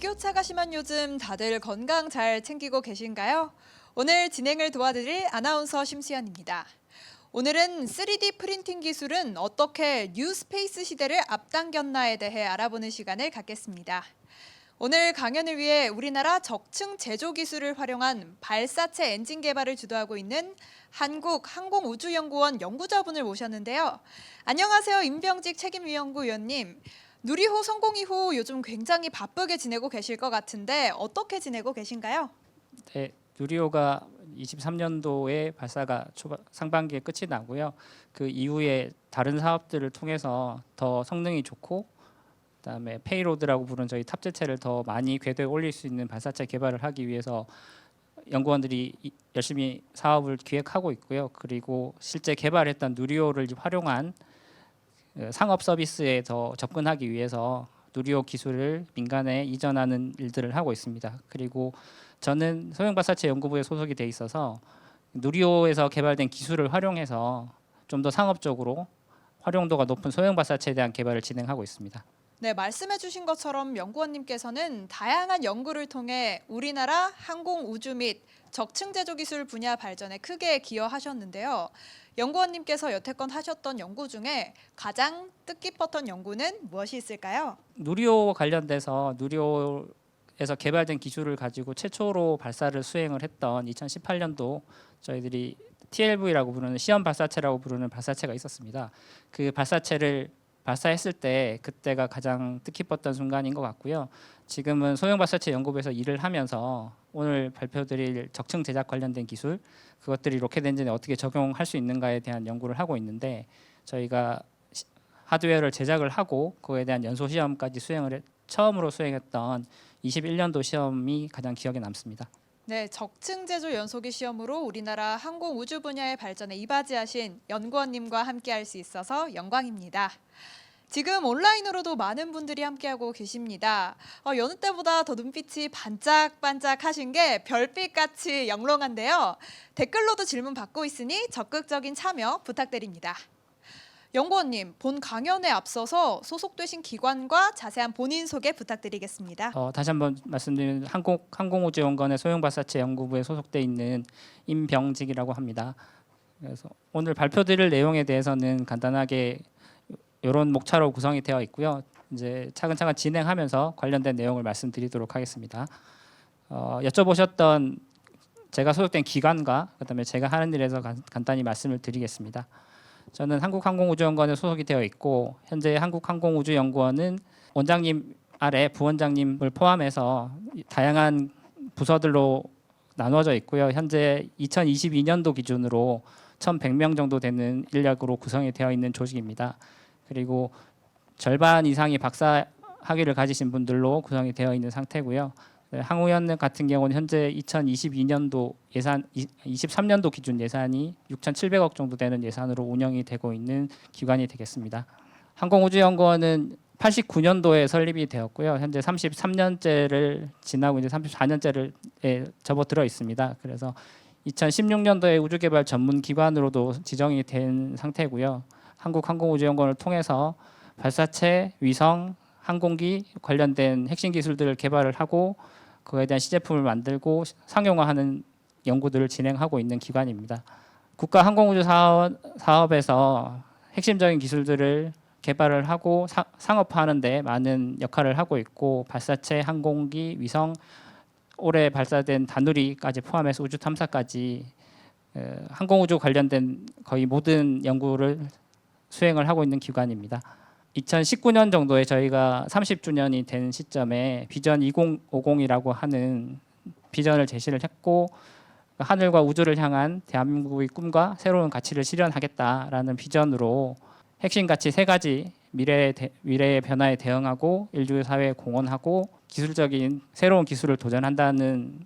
일교차가 심한 요즘 다들 건강 잘 챙기고 계신가요? 오늘 진행을 도와드릴 아나운서 심수연입니다. 오늘은 3D 프린팅 기술은 어떻게 뉴스페이스 시대를 앞당겼나에 대해 알아보는 시간을 갖겠습니다. 오늘 강연을 위해 우리나라 적층 제조 기술을 활용한 발사체 엔진 개발을 주도하고 있는 한국항공우주연구원 연구자분을 모셨는데요. 안녕하세요, 임병직 책임위연구위원님. 누리호 성공 이후 요즘 굉장히 바쁘게 지내고 계실 것 같은데 어떻게 지내고 계신가요? 네, 누리호가 23년도에 발사가 상반기에 끝이 나고요. 그 이후에 다른 사업들을 통해서 더 성능이 좋고 그다음에 페이로드라고 부르는 저희 탑재체를 더 많이 궤도에 올릴 수 있는 발사체 개발을 하기 위해서 연구원들이 열심히 사업을 기획하고 있고요. 그리고 실제 개발했던 누리호를 활용한 상업 서비스에 더 접근하기 위해서 누리호 기술을 민간에 이전하는 일들을 하고 있습니다. 그리고 저는 소형발사체 연구부에 소속이 돼 있어서 누리호에서 개발된 기술을 활용해서 좀 더 상업적으로 활용도가 높은 소형발사체에 대한 개발을 진행하고 있습니다. 네, 말씀해 주신 것처럼 연구원님께서는 다양한 연구를 통해 우리나라 항공 우주 및 적층 제조 기술 분야 발전에 크게 기여하셨는데요. 연구원님께서 여태껏 하셨던 연구 중에 가장 뜻깊었던 연구는 무엇이 있을까요? 누리호 관련돼서 누리호에서 개발된 기술을 가지고 최초로 발사를 수행을 했던 2018년도 저희들이 TLV라고 부르는 시험 발사체라고 부르는 발사체가 있었습니다. 그 발사체를 발사했을 때 그때가 가장 뜻깊었던 순간인 것 같고요. 지금은 소형 발사체 연구부에서 일을 하면서 오늘 발표드릴 적층 제작 관련된 기술, 그것들이 로켓 엔진에 어떻게 적용할 수 있는가에 대한 연구를 하고 있는데 저희가 하드웨어를 제작을 하고 그거에 대한 연소 시험까지 처음으로 수행했던 21년도 시험이 가장 기억에 남습니다. 네, 적층 제조 연소기 시험으로 우리나라 항공 우주 분야의 발전에 이바지하신 연구원님과 함께할 수 있어서 영광입니다. 지금 온라인으로도 많은 분들이 함께하고 계십니다. 여느 때보다 더 눈빛이 반짝반짝하신 게 별빛같이 영롱한데요. 댓글로도 질문 받고 있으니 적극적인 참여 부탁드립니다. 연구원님, 본 강연에 앞서서 소속되신 기관과 자세한 본인 소개 부탁드리겠습니다. 다시 한번 말씀드리면 항공우주연구원의 소형발사체 연구부에 소속돼 있는 임병직이라고 합니다. 그래서 오늘 발표드릴 내용에 대해서는 간단하게 이런 목차로 구성이 되어 있고요. 이제 차근차근 진행하면서 관련된 내용을 말씀드리도록 하겠습니다. 여쭤보셨던 제가 소속된 기관과 그다음에 제가 하는 일에서 간단히 말씀을 드리겠습니다. 저는 한국항공우주연구원에 소속이 되어 있고 현재 한국항공우주연구원은 원장님 아래 부원장님을 포함해서 다양한 부서들로 나누어져 있고요. 현재 2022년도 기준으로 1,100명 정도 되는 인력으로 구성이 되어 있는 조직입니다. 그리고 절반 이상이 박사 학위를 가지신 분들로 구성이 되어 있는 상태고요. 항우연 같은 경우는 현재 2022년도 예산, 23년도 기준 예산이 6,700억 정도 되는 예산으로 운영이 되고 있는 기관이 되겠습니다. 항공우주연구원은 89년도에 설립이 되었고요. 현재 33년째를 지나고 이제 34년째를 접어들어 있습니다. 그래서 2016년도에 우주개발 전문 기관으로도 지정이 된 상태고요. 한국항공우주연구원을 통해서 발사체, 위성, 항공기 관련된 핵심 기술들을 개발을 하고 그거에 대한 시제품을 만들고 상용화하는 연구들을 진행하고 있는 기관입니다. 국가항공우주 사업에서 핵심적인 기술들을 개발을 하고 상업화하는 데 많은 역할을 하고 있고 발사체, 항공기, 위성, 올해 발사된 다누리까지 포함해서 우주 탐사까지 항공우주 관련된 거의 모든 연구를 수행을 하고 있는 기관입니다. 2019년 정도에 저희가 30주년이 된 시점에 비전 2050이라고 하는 비전을 제시를 했고 하늘과 우주를 향한 대한민국의 꿈과 새로운 가치를 실현하겠다라는 비전으로 핵심 가치 3가지 미래의 변화에 대응하고 인류 사회에 공헌하고 기술적인 새로운 기술을 도전한다는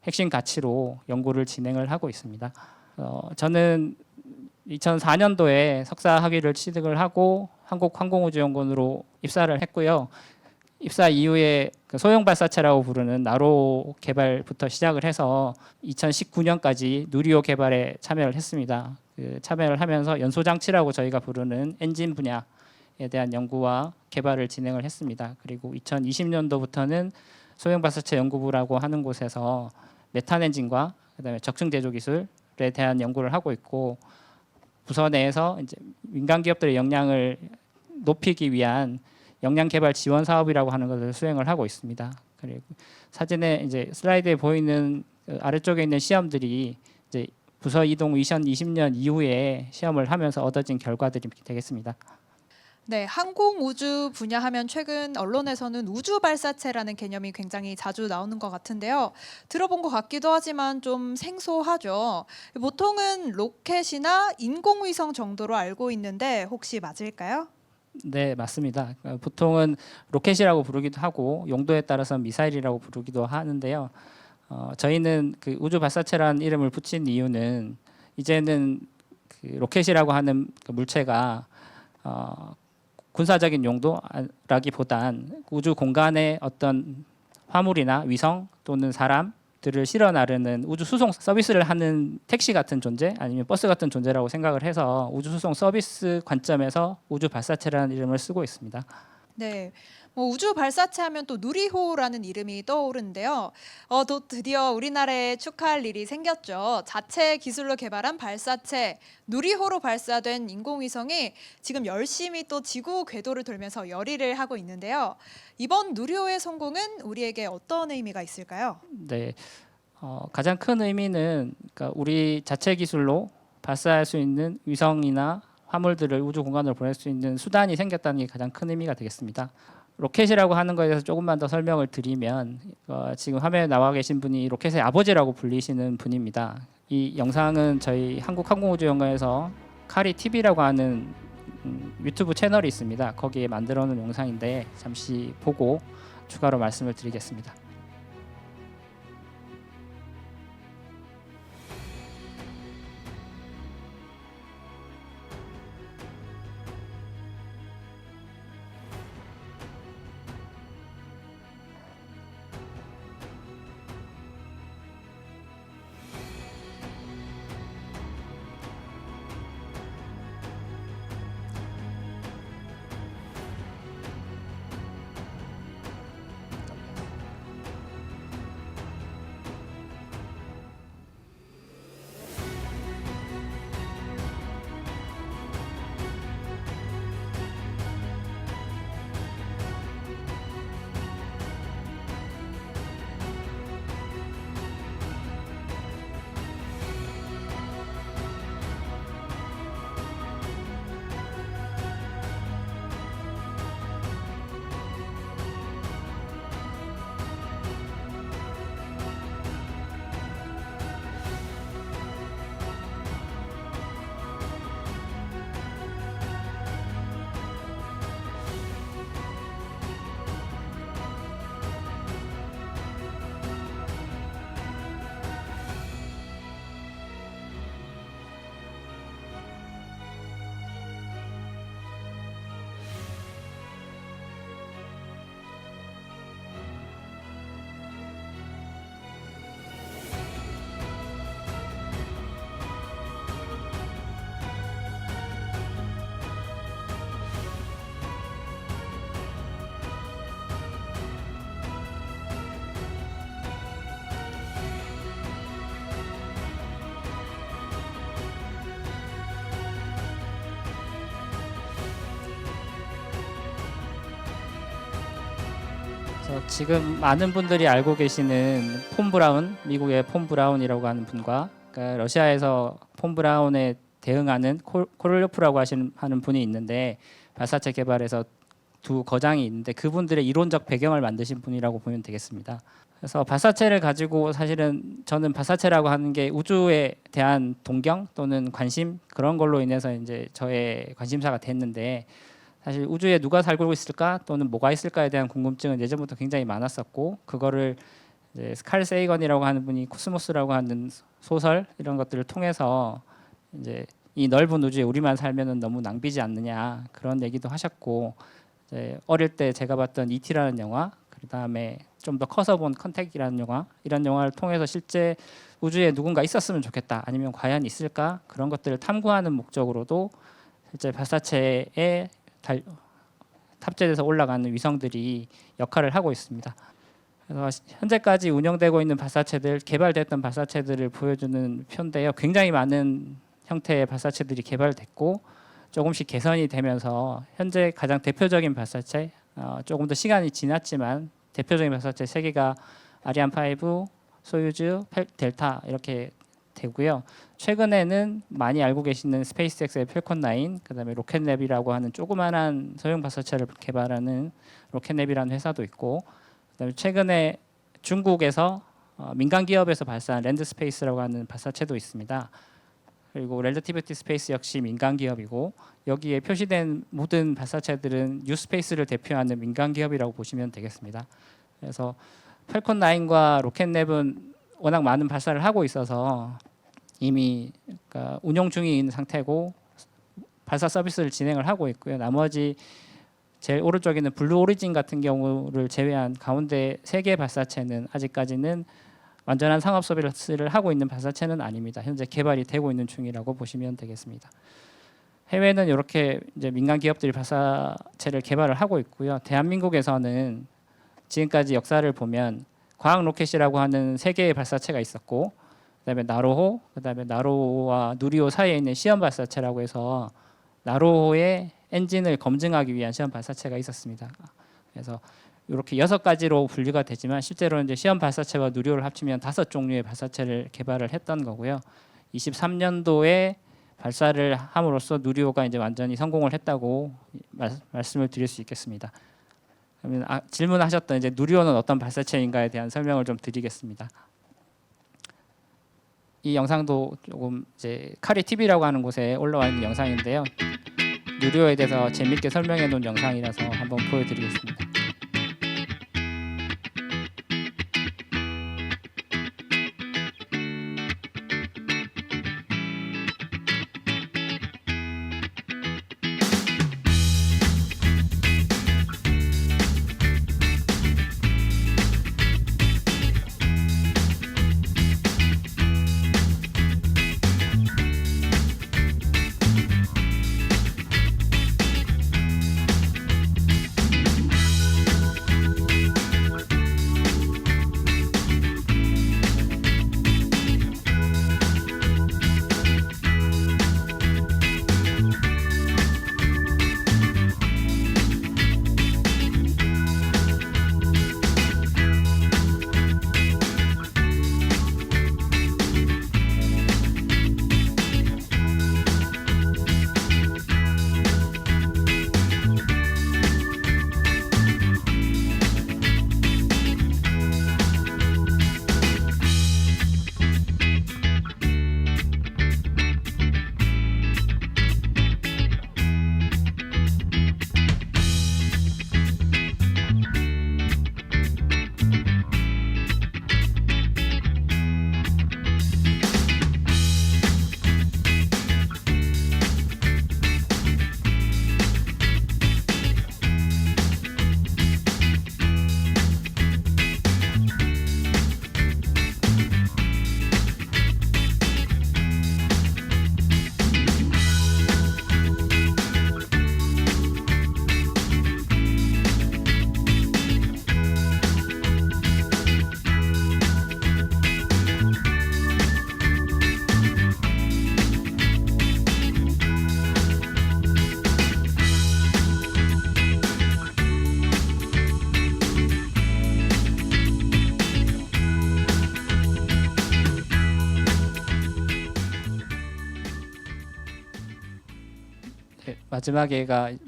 핵심 가치로 연구를 진행을 하고 있습니다. 저는 2004년도에 석사 학위를 취득을 하고 한국항공우주연구원으로 입사를 했고요. 입사 이후에 소형 발사체라고 부르는 나로 개발부터 시작을 해서 2019년까지 누리호 개발에 참여를 했습니다. 참여를 하면서 연소 장치라고 저희가 부르는 엔진 분야에 대한 연구와 개발을 진행을 했습니다. 그리고 2020년도부터는 소형 발사체 연구부라고 하는 곳에서 메탄 엔진과 그다음에 적층 제조 기술에 대한 연구를 하고 있고, 부서 내에서 이제 민간 기업들의 역량을 높이기 위한 역량 개발 지원 사업이라고 하는 것을 수행을 하고 있습니다. 그리고 사진에 이제 슬라이드에 보이는 그 아래쪽에 있는 시험들이 이제 부서 이동 2020년 이후에 시험을 하면서 얻어진 결과들이 되겠습니다. 네, 항공우주 분야 하면 최근 언론에서는 우주 발사체라는 개념이 굉장히 자주 나오는 것 같은데요. 들어본 것 같기도 하지만 좀 생소하죠. 보통은 로켓이나 인공위성 정도로 알고 있는데 혹시 맞을까요? 네, 맞습니다. 보통은 로켓이라고 부르기도 하고 용도에 따라서 미사일이라고 부르기도 하는데요. 저희는 그 우주 발사체라는 이름을 붙인 이유는 이제는 그 로켓이라고 하는 그 물체가 군사적인 용도라기보단 우주 공간에 어떤 화물이나 위성 또는 사람들을 실어 나르는 우주 수송 서비스를 하는 택시 같은 존재 아니면 버스 같은 존재라고 생각을 해서 우주 수송 서비스 관점에서 우주 발사체라는 이름을 쓰고 있습니다. 네, 뭐 우주 발사체 하면 또 누리호라는 이름이 떠오르는데요. 또 드디어 우리나라에 축하할 일이 생겼죠. 자체 기술로 개발한 발사체 누리호로 발사된 인공위성이 지금 열심히 또 지구 궤도를 돌면서 열일을 하고 있는데요. 이번 누리호의 성공은 우리에게 어떤 의미가 있을까요? 네, 가장 큰 의미는 그러니까 우리 자체 기술로 발사할 수 있는 위성이나 화물들을 우주 공간으로 보낼 수 있는 수단이 생겼다는 게 가장 큰 의미가 되겠습니다. 로켓이라고 하는 것에 대해서 조금만 더 설명을 드리면 지금 화면에 나와 계신 분이 로켓의 아버지라고 불리시는 분입니다. 이 영상은 저희 한국항공우주연구원에서 카리 TV라고 하는 유튜브 채널이 있습니다. 거기에 만들어 놓은 영상인데 잠시 보고 추가로 말씀을 드리겠습니다. 그래서 지금 많은 분들이 알고 계시는 폰 브라운, 미국의 폰 브라운이라고 하는 분과 그러니까 러시아에서 폰 브라운에 대응하는 코롤로프라고 하는 분이 있는데 발사체 개발에서 두 거장이 있는데 그분들의 이론적 배경을 만드신 분이라고 보면 되겠습니다. 그래서 발사체를 가지고 사실은 저는 발사체라고 하는 게 우주에 대한 동경 또는 관심 그런 걸로 인해서 이제 저의 관심사가 됐는데 사실 우주에 누가 살고 있을까 또는 뭐가 있을까에 대한 궁금증은 예전부터 굉장히 많았었고 그거를 이제 칼 세이건이라고 하는 분이 코스모스라고 하는 소설 이런 것들을 통해서 이제 이 넓은 우주에 우리만 살면은 너무 낭비지 않느냐 그런 얘기도 하셨고 이제 어릴 때 제가 봤던 E.T.라는 영화 그다음에 좀 더 커서 본 컨택이라는 영화 이런 영화를 통해서 실제 우주에 누군가 있었으면 좋겠다 아니면 과연 있을까 그런 것들을 탐구하는 목적으로도 실제 발사체에 탑재돼서 올라가는 위성들이 역할을 하고 있습니다. 그래서 현재까지 운영되고 있는 발사체들, 개발됐던 발사체들을 보여주는 표인데요. 굉장히 많은 형태의 발사체들이 개발됐고 조금씩 개선이 되면서 현재 가장 대표적인 발사체, 조금 더 시간이 지났지만 대표적인 발사체 세 개가 아리안 5, 소유즈, 델타 이렇게 되고요. 최근에는 많이 알고 계시는 스페이스X의 펠컨 9, 그다음에 로켓랩이라고 하는 조그만한 소형 발사체를 개발하는 로켓랩이라는 회사도 있고, 그다음에 최근에 중국에서 민간 기업에서 발사한 랜드스페이스라고 하는 발사체도 있습니다. 그리고 렐러티비티 스페이스 역시 민간 기업이고 여기에 표시된 모든 발사체들은 뉴스페이스를 대표하는 민간 기업이라고 보시면 되겠습니다. 그래서 펠컨 9과 로켓랩은 워낙 많은 발사를 하고 있어서 이미 그러니까 운영 중인 상태고 발사 서비스를 진행을 하고 있고요. 나머지 제일 오른쪽에 있는 블루 오리진 같은 경우를 제외한 가운데 3개 발사체는 아직까지는 완전한 상업 서비스를 하고 있는 발사체는 아닙니다. 현재 개발이 되고 있는 중이라고 보시면 되겠습니다. 해외는 이렇게 이제 민간 기업들이 발사체를 개발을 하고 있고요. 대한민국에서는 지금까지 역사를 보면 과학 로켓이라고 하는 3개의 발사체가 있었고, 그다음에 나로호, 그다음에 나로호와 누리호 사이에 있는 시험 발사체라고 해서 나로호의 엔진을 검증하기 위한 시험 발사체가 있었습니다. 그래서 이렇게 6가지로 분류가 되지만 실제로 이제 시험 발사체와 누리호를 합치면 5종류의 발사체를 개발을 했던 거고요. 23년도에 발사를 함으로써 누리호가 이제 완전히 성공을 했다고 말씀을 드릴 수 있겠습니다. 그러면 질문하셨던 이제 누리호는 어떤 발사체인가에 대한 설명을 좀 드리겠습니다. 이 영상도 조금 이제 카리 TV라고 하는 곳에 올라와 있는 영상인데요. 누리호에 대해서 재밌게 설명해 놓은 영상이라서 한번 보여드리겠습니다.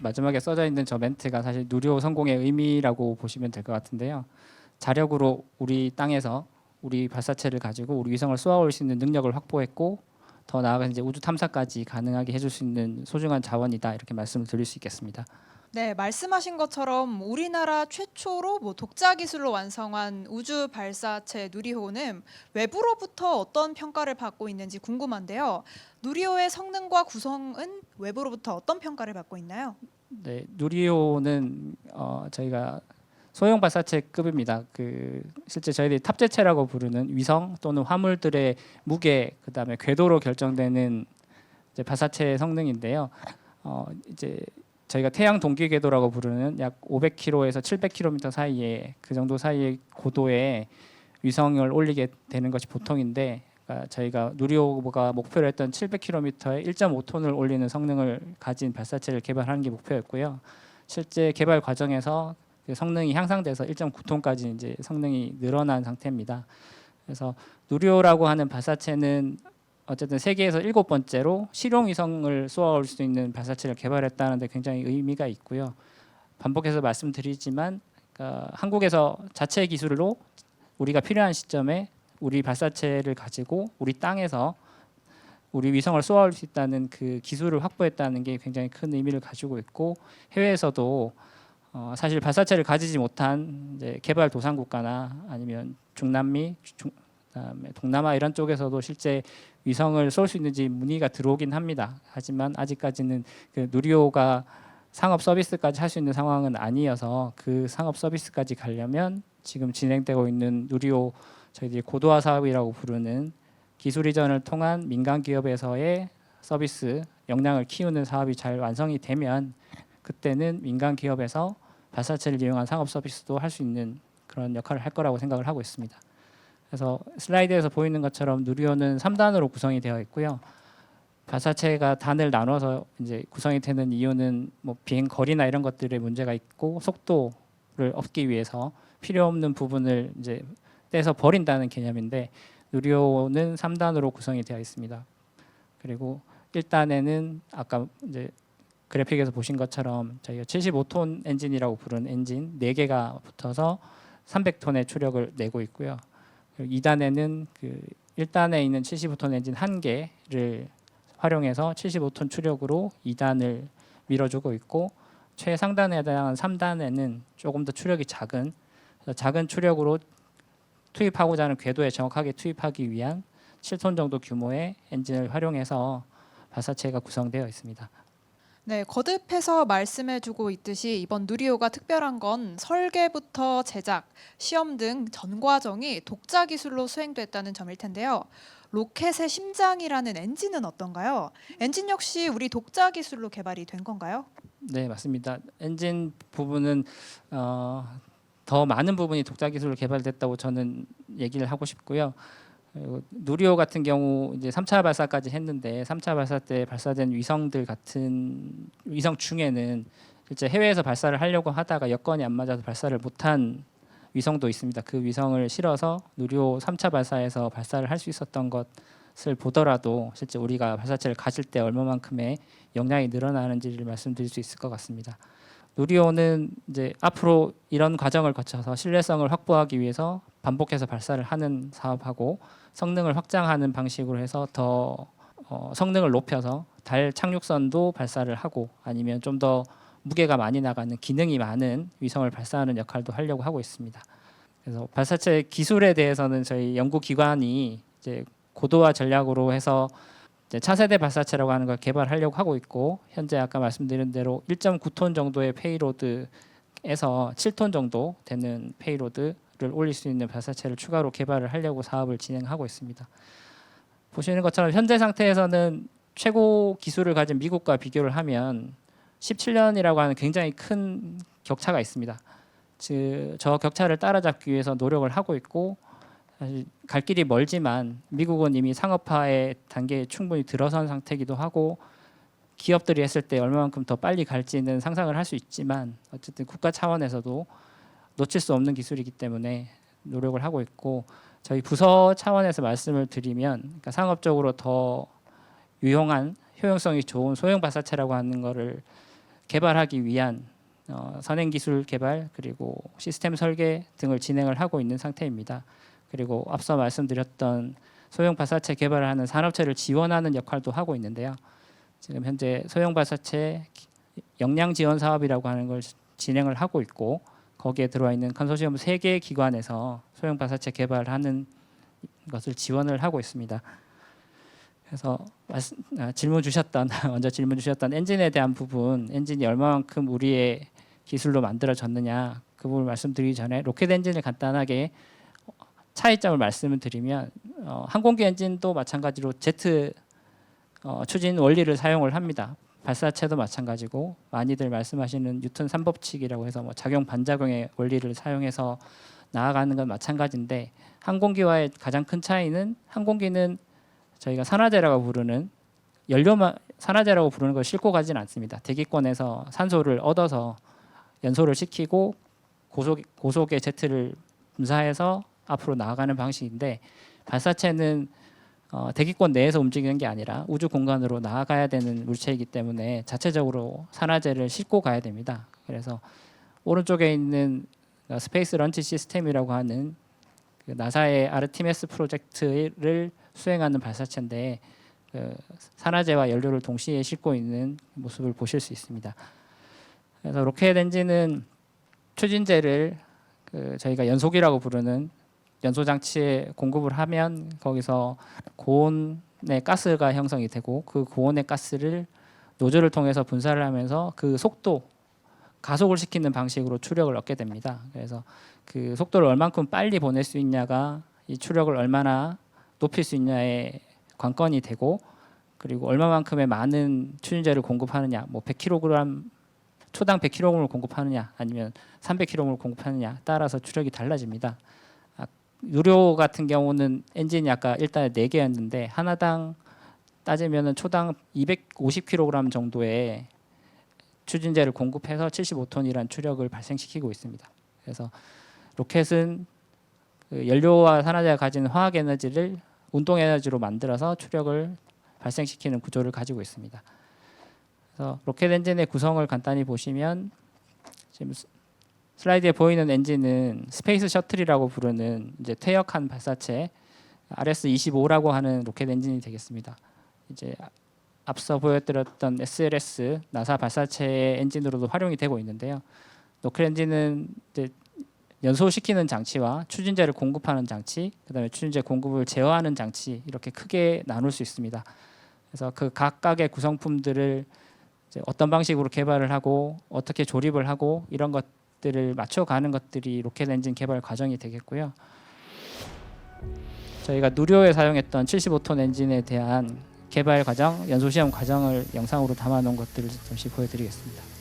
마지막에 써져 있는 저 멘트가 사실 누리호 성공의 의미라고 보시면 될 것 같은데요. 자력으로 우리 땅에서 우리 발사체를 가지고 우리 위성을 쏘아올 수 있는 능력을 확보했고 더 나아가 이제 우주 탐사까지 가능하게 해줄 수 있는 소중한 자원이다 이렇게 말씀을 드릴 수 있겠습니다. 네, 말씀하신 것처럼 우리나라 최초로 독자 기술로 완성한 우주 발사체 누리호는 외부로부터 어떤 평가를 받고 있는지 궁금한데요. 누리호의 성능과 구성은 외부로부터 어떤 평가를 받고 있나요? 네, 누리호는 저희가 소형 발사체급입니다. 실제 저희들이 탑재체라고 부르는 위성 또는 화물들의 무게, 그다음에 궤도로 결정되는 이제 발사체 성능인데요. 이제 저희가 태양 동기 궤도라고 부르는 약 500km에서 700km 사이에 그 정도 사이의 고도에 위성을 올리게 되는 것이 보통인데, 그러니까 저희가 누리호가 목표로 했던 700km에 1.5톤을 올리는 성능을 가진 발사체를 개발하는 게 목표였고요. 실제 개발 과정에서 그 성능이 향상돼서 1.9톤까지 이제 성능이 늘어난 상태입니다. 그래서 누리호라고 하는 발사체는 어쨌든 세계에서 7번째로 실용 위성을 쏘아올 수 있는 발사체를 개발했다는 데 굉장히 의미가 있고요. 반복해서 말씀드리지만 그러니까 한국에서 자체 기술로 우리가 필요한 시점에 우리 발사체를 가지고 우리 땅에서 우리 위성을 쏘아올 수 있다는 그 기술을 확보했다는 게 굉장히 큰 의미를 가지고 있고, 해외에서도 사실 발사체를 가지지 못한 이제 개발 도상국가나 아니면 중남미, 그다음에 동남아 이런 쪽에서도 실제 위성을 쏠 수 있는지 문의가 들어오긴 합니다. 하지만 아직까지는 그 누리호가 상업 서비스까지 할 수 있는 상황은 아니어서 그 상업 서비스까지 가려면 지금 진행되고 있는 누리호 저희들이 고도화 사업이라고 부르는 기술 이전을 통한 민간 기업에서의 서비스 역량을 키우는 사업이 잘 완성이 되면 그때는 민간 기업에서 발사체를 이용한 상업 서비스도 할 수 있는 그런 역할을 할 거라고 생각을 하고 있습니다. 그래서 슬라이드에서 보이는 것처럼 누리호는 3단으로 구성이 되어 있고요. 발사체가 단을 나눠서 이제 구성이 되는 이유는 뭐 비행 거리나 이런 것들에 문제가 있고 속도를 얻기 위해서 필요 없는 부분을 이제 떼서 버린다는 개념인데, 누리호는 3단으로 구성이 되어 있습니다. 그리고 1단에는 아까 이제 그래픽에서 보신 것처럼 저희가 75톤 엔진이라고 부르는 엔진 4개가 붙어서 300톤의 추력을 내고 있고요. 2단에는 그 1단에 있는 75톤 엔진 1개를 활용해서 75톤 추력으로 2단을 밀어주고 있고, 최상단에 해당하는 3단에는 조금 더 추력이 작은 추력으로 투입하고자 하는 궤도에 정확하게 투입하기 위한 7톤 정도 규모의 엔진을 활용해서 발사체가 구성되어 있습니다. 네, 거듭해서 말씀해주고 있듯이 이번 누리호가 특별한 건 설계부터 제작, 시험 등 전 과정이 독자 기술로 수행됐다는 점일 텐데요. 로켓의 심장이라는 엔진은 어떤가요? 엔진 역시 우리 독자 기술로 개발이 된 건가요? 네, 맞습니다. 엔진 부분은 더 많은 부분이 독자 기술로 개발됐다고 저는 얘기를 하고 싶고요. 그리고 누리호 같은 경우 이제 3차 발사까지 했는데 3차 발사 때 발사된 위성들 같은 위성 중에는 실제 해외에서 발사를 하려고 하다가 여건이 안 맞아서 발사를 못한 위성도 있습니다. 그 위성을 실어서 누리호 3차 발사에서 발사를 할 수 있었던 것을 보더라도 실제 우리가 발사체를 가질 때 얼마만큼의 역량이 늘어나는지를 말씀드릴 수 있을 것 같습니다. 누리호는 이제 앞으로 이런 과정을 거쳐서 신뢰성을 확보하기 위해서 반복해서 발사를 하는 사업하고 성능을 확장하는 방식으로 해서 더 성능을 높여서 달 착륙선도 발사를 하고 아니면 좀 더 무게가 많이 나가는 기능이 많은 위성을 발사하는 역할도 하려고 하고 있습니다. 그래서 발사체 기술에 대해서는 저희 연구기관이 이제 고도화 전략으로 해서 이제 차세대 발사체라고 하는 걸 개발하려고 하고 있고, 현재 아까 말씀드린 대로 1.9톤 정도의 페이로드에서 7톤 정도 되는 페이로드를 올릴 수 있는 발사체를 추가로 개발을 하려고 사업을 진행하고 있습니다. 보시는 것처럼 현재 상태에서는 최고 기술을 가진 미국과 비교를 하면 17년이라고 하는 굉장히 큰 격차가 있습니다. 저 격차를 따라잡기 위해서 노력을 하고 있고, 사실 갈 길이 멀지만 미국은 이미 상업화의 단계에 충분히 들어선 상태이기도 하고, 기업들이 했을 때 얼마만큼 더 빨리 갈지는 상상을 할 수 있지만 어쨌든 국가 차원에서도 놓칠 수 없는 기술이기 때문에 노력을 하고 있고, 저희 부서 차원에서 말씀을 드리면 그러니까 상업적으로 더 유용한 효용성이 좋은 소형 발사체라고 하는 거를 개발하기 위한 선행 기술 개발 그리고 시스템 설계 등을 진행을 하고 있는 상태입니다. 그리고 앞서 말씀드렸던 소형 발사체 개발을 하는 산업체를 지원하는 역할도 하고 있는데요. 지금 현재 소형 발사체 역량 지원 사업이라고 하는 걸 진행을 하고 있고, 거기에 들어와 있는 컨소시엄 3개 기관에서 소형 발사체 개발하는 것을 지원을 하고 있습니다. 그래서 질문 주셨던 먼저 질문 주셨던 엔진에 대한 부분, 엔진이 얼마만큼 우리의 기술로 만들어졌느냐 그 부분을 말씀드리기 전에 로켓 엔진을 간단하게 차이점을 말씀을 드리면 항공기 엔진도 마찬가지로 제트 추진 원리를 사용을 합니다. 발사체도 마찬가지고 많이들 말씀하시는 뉴턴 3법칙이라고 해서 뭐 작용 반작용의 원리를 사용해서 나아가는 건 마찬가지인데 항공기와의 가장 큰 차이는 항공기는 저희가 산화제라고 부르는 산화제라고 부르는 걸 싣고 가지는 않습니다. 대기권에서 산소를 얻어서 연소를 시키고 고속의 제트를 분사해서 앞으로 나아가는 방식인데 발사체는 대기권 내에서 움직이는 게 아니라 우주 공간으로 나아가야 되는 물체이기 때문에 자체적으로 산화제를 싣고 가야 됩니다. 그래서 오른쪽에 있는 스페이스 런치 시스템이라고 하는 그 나사의 아르티메스 프로젝트를 수행하는 발사체인데 산화제와 연료를 동시에 싣고 있는 모습을 보실 수 있습니다. 그래서 로켓 엔진은 추진제를 저희가 연소기라고 부르는 연소 장치에 공급을 하면 거기서 고온의 가스가 형성이 되고 그 고온의 가스를 노즐을 통해서 분사를 하면서 그 속도 가속을 시키는 방식으로 추력을 얻게 됩니다. 그래서 그 속도를 얼만큼 빨리 보낼 수 있냐가 이 추력을 얼마나 높일 수 있냐의 관건이 되고 그리고 얼마만큼의 많은 추진제를 공급하느냐, 뭐 100kg 초당 100kg을 공급하느냐 아니면 300kg을 공급하느냐 따라서 추력이 달라집니다. 유료 같은 경우는 엔진이 아까 일단에 4개였는데 하나당 따지면은 초당 250kg 정도의 추진제를 공급해서 75톤이라는 추력을 발생시키고 있습니다. 그래서 로켓은 그 연료와 산화제가 가진 화학 에너지를 운동 에너지로 만들어서 추력을 발생시키는 구조를 가지고 있습니다. 그래서 로켓 엔진의 구성을 간단히 보시면 지금 슬라이드에 보이는 엔진은 스페이스 셔틀이라고 부르는 이제 퇴역한 발사체 RS-25라고 하는 로켓 엔진이 되겠습니다. 이제 앞서 보여드렸던 SLS 나사 발사체의 엔진으로도 활용이 되고 있는데요. 로켓 엔진은 이제 연소시키는 장치와 추진제를 공급하는 장치, 그다음에 추진제 공급을 제어하는 장치 이렇게 크게 나눌 수 있습니다. 그래서 그 각각의 구성품들을 이제 어떤 방식으로 개발을 하고 어떻게 조립을 하고 이런 것들을 맞춰가는 것들이 로켓 엔진 개발 과정이 되겠고요. 저희가 누리호에 사용했던 75톤 엔진에 대한 개발 과정, 연소 시험 과정을 영상으로 담아놓은 것들을 잠시 보여드리겠습니다.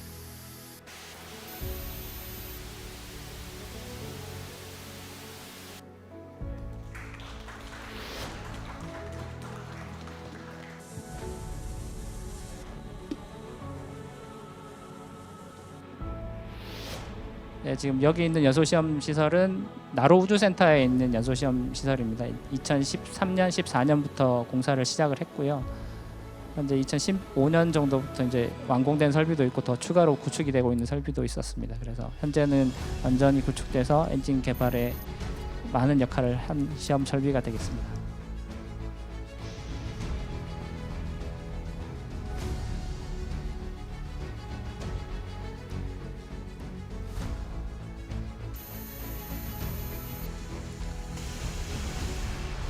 네, 지금 여기 있는 연소시험 시설은 나로 우주센터에 있는 연소시험 시설입니다. 2013년, 14년부터 공사를 시작을 했고요. 현재 2015년 정도부터 이제 완공된 설비도 있고 더 추가로 구축이 되고 있는 설비도 있었습니다. 그래서 현재는 완전히 구축돼서 엔진 개발에 많은 역할을 한 시험 설비가 되겠습니다.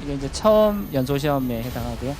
이게 이제 처음 연소 시험에 해당하고요.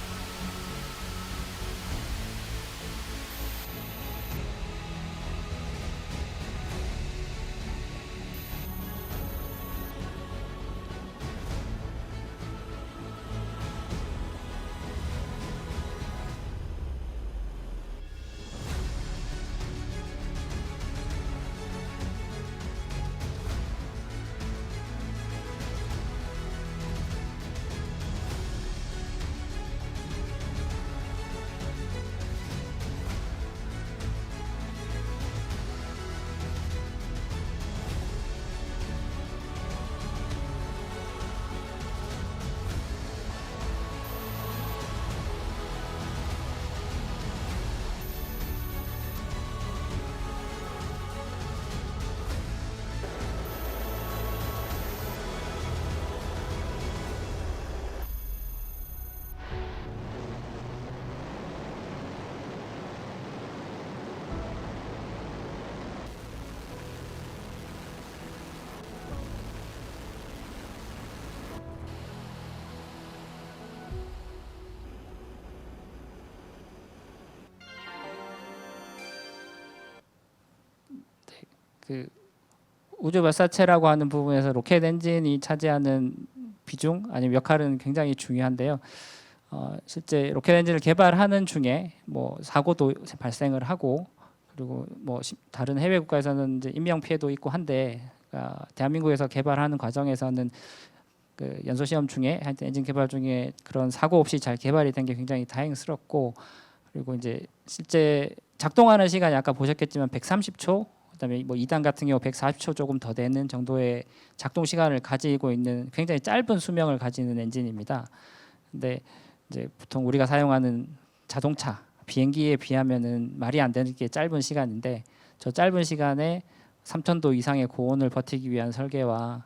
그 우주 발사체라고 하는 부분에서 로켓 엔진이 차지하는 비중 아니면 역할은 굉장히 중요한데요. 실제 로켓 엔진을 개발하는 중에 뭐 사고도 발생을 하고 그리고 뭐 다른 해외 국가에서는 이제 인명 피해도 있고 한데 대한민국에서 개발하는 과정에서는 그 연소 시험 중에 하여튼 엔진 개발 중에 그런 사고 없이 잘 개발이 된 게 굉장히 다행스럽고 그리고 이제 실제 작동하는 시간이 아까 보셨겠지만 130초 그다음에 뭐 2단 같은 경우 140초 조금 더 되는 정도의 작동 시간을 가지고 있는 굉장히 짧은 수명을 가지는 엔진입니다. 근데 이제 보통 우리가 사용하는 자동차, 비행기에 비하면은 말이 안 되는 게 짧은 시간인데 저 짧은 시간에 3,000도 이상의 고온을 버티기 위한 설계와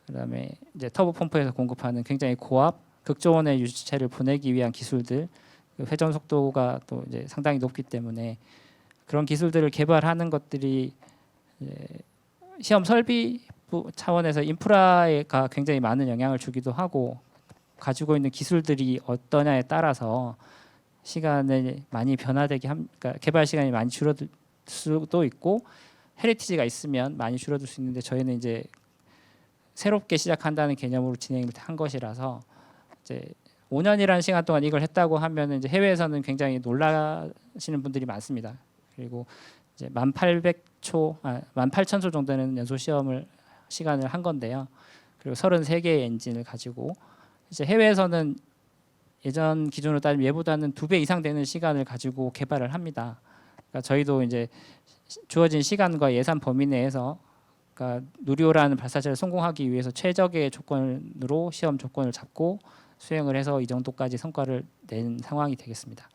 그다음에 이제 터보 펌프에서 공급하는 굉장히 고압 극저온의 유지체를 보내기 위한 기술들, 그 회전 속도가 또 이제 상당히 높기 때문에 그런 기술들을 개발하는 것들이 시험 설비 차원에서 인프라가 굉장히 많은 영향을 주기도 하고 가지고 있는 기술들이 어떠냐에 따라서 시간을 많이 변화되게 그러니까 개발 시간이 많이 줄어들 수도 있고 헤리티지가 있으면 많이 줄어들 수 있는데 저희는 이제 새롭게 시작한다는 개념으로 진행을 한 것이라서 이제 5년이라는 시간 동안 이걸 했다고 하면 이제 해외에서는 굉장히 놀라시는 분들이 많습니다. 그리고 이제 18,000초 정도는 연소 시험을 시간을 한 건데요. 그리고 33개의 엔진을 가지고 이제 해외에서는 예전 기준으로 따지면 얘보다는 2배 이상 되는 시간을 가지고 개발을 합니다. 그러니까 저희도 이제 주어진 시간과 예산 범위 내에서 그러니까 누리호라는 발사체를 성공하기 위해서 최적의 조건으로 시험 조건을 잡고 수행을 해서 이 정도까지 성과를 낸 상황이 되겠습니다.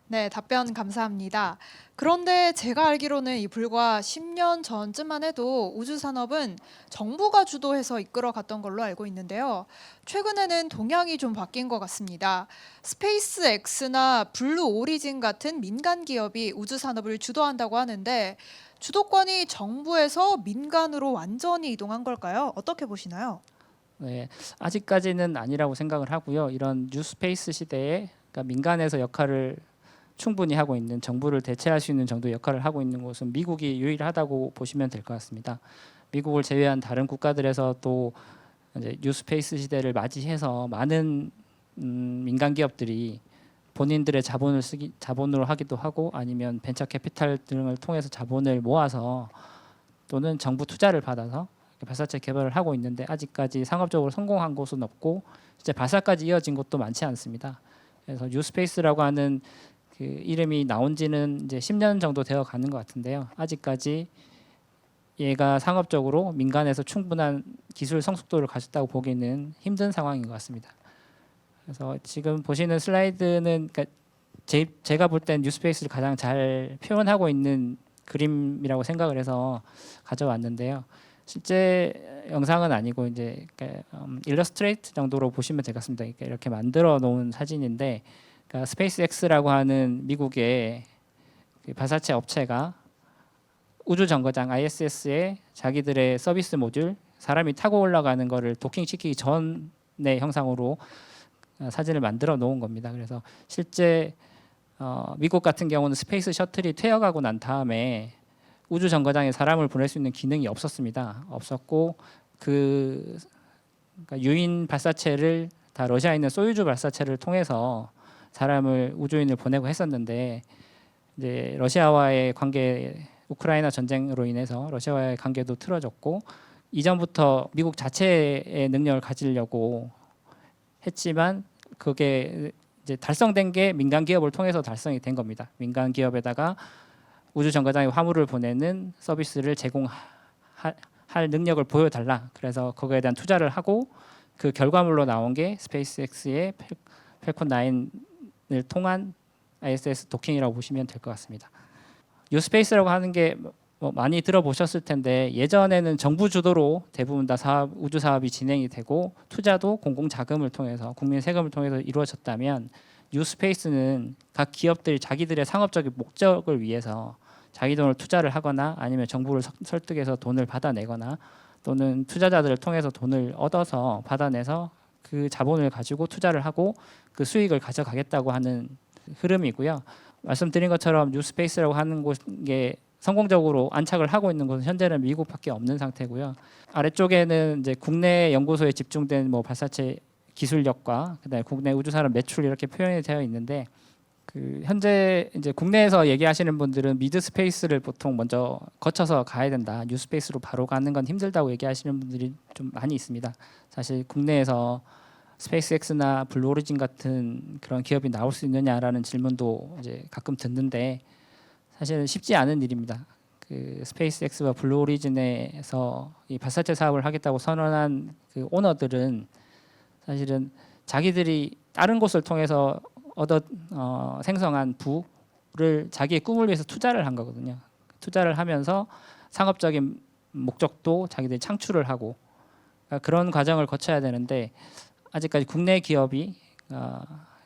네, 답변 감사합니다. 그런데 제가 알기로는 이 불과 10년 전쯤만 해도 우주 산업은 정부가 주도해서 이끌어 갔던 걸로 알고 있는데요. 최근에는 동향이 좀 바뀐 것 같습니다. 스페이스X나 블루 오리진 같은 민간 기업이 우주 산업을 주도한다고 하는데 주도권이 정부에서 민간으로 완전히 이동한 걸까요? 어떻게 보시나요? 네, 아직까지는 아니라고 생각을 하고요. 이런 뉴스페이스 시대에 그러니까 민간에서 역할을 충분히 하고 있는 정부를 대체할 수 있는 정도의 역할을 하고 있는 곳은 미국이 유일하다고 보시면 될 것 같습니다. 미국을 제외한 다른 국가들에서 또 이제 뉴스페이스 시대를 맞이해서 많은 민간 기업들이 본인들의 자본으로 하기도 하고 아니면 벤처 캐피탈 등을 통해서 자본을 모아서 또는 정부 투자를 받아서 발사체 개발을 하고 있는데 아직까지 상업적으로 성공한 곳은 없고 이제 발사까지 이어진 곳도 많지 않습니다. 그래서 뉴스페이스라고 하는 그 이름이 나온 지는 이제 10년 정도 되어 가는 것 같은데요. 아직까지 얘가 상업적으로 민간에서 충분한 기술 성숙도를 가졌다고 보기는 힘든 상황인 것 같습니다. 그래서 지금 보시는 슬라이드는 그러니까 제가 볼 땐 뉴스페이스를 가장 잘 표현하고 있는 그림이라고 생각을 해서 가져왔는데요. 실제 영상은 아니고 이제 일러스트레이트 정도로 보시면 되겠습니다. 그러니까 이렇게 만들어 놓은 사진인데 그러니까 스페이스X라고 하는 미국의 그 발사체 업체가 우주 정거장 ISS에 자기들의 서비스 모듈 사람이 타고 올라가는 거를 도킹시키기 전의 형상으로 사진을 만들어 놓은 겁니다. 그래서 실제 미국 같은 경우는 스페이스 셔틀이 퇴역하고 난 다음에 우주 정거장에 사람을 보낼 수 있는 기능이 없었습니다. 없었고 그러니까 유인 발사체를 다 러시아에 있는 소유주 발사체를 통해서 사람을 우주인을 보내고 했었는데 이제 러시아와의 관계 우크라이나 전쟁으로 인해서 러시아와의 관계도 틀어졌고 이전부터 미국 자체의 능력을 가지려고 했지만 그게 이제 달성된 게 민간 기업을 통해서 달성이 된 겁니다. 민간 기업에다가 우주 정거장에 화물을 보내는 서비스를 제공할 능력을 보여달라. 그래서 거기에 대한 투자를 하고 그 결과물로 나온 게 스페이스X의 펠콘 9을 통한 ISS 도킹이라고 보시면 될 것 같습니다. 뉴스페이스라고 하는 게 뭐 많이 들어보셨을 텐데 예전에는 정부 주도로 대부분 다 우주 사업이 진행이 되고 투자도 공공 자금을 통해서 국민 세금을 통해서 이루어졌다면 뉴스페이스는 각 기업들이 자기들의 상업적인 목적을 위해서 자기 돈을 투자를 하거나 아니면 정부를 설득해서 돈을 받아내거나 또는 투자자들을 통해서 돈을 얻어서 받아내서 그 자본을 가지고 투자를 하고 그 수익을 가져가겠다고 하는 흐름이고요. 말씀드린 것처럼 뉴스페이스라고 하는 곳에 성공적으로 안착을 하고 있는 곳은 현재는 미국밖에 없는 상태고요. 아래쪽에는 이제 국내 연구소에 집중된 뭐 발사체 기술력과 그다음에 국내 우주 산업 매출 이렇게 표현이 되어 있는데 현재 이제 국내에서 얘기하시는 분들은 미드 스페이스를 보통 먼저 거쳐서 가야 된다. 뉴 스페이스로 바로 가는 건 힘들다고 얘기하시는 분들이 좀 많이 있습니다. 사실 국내에서 스페이스X나 블루오리진 같은 그런 기업이 나올 수 있느냐라는 질문도 이제 가끔 듣는데 사실은 쉽지 않은 일입니다. 스페이스X와 블루오리진에서 이 발사체 사업을 하겠다고 선언한 오너들은 사실은 자기들이 다른 곳을 통해서 생성한 부를 자기의 꿈을 위해서 투자를 한 거거든요. 투자를 하면서 상업적인 목적도 자기들이 창출을 하고 그런 과정을 거쳐야 되는데 아직까지 국내 기업이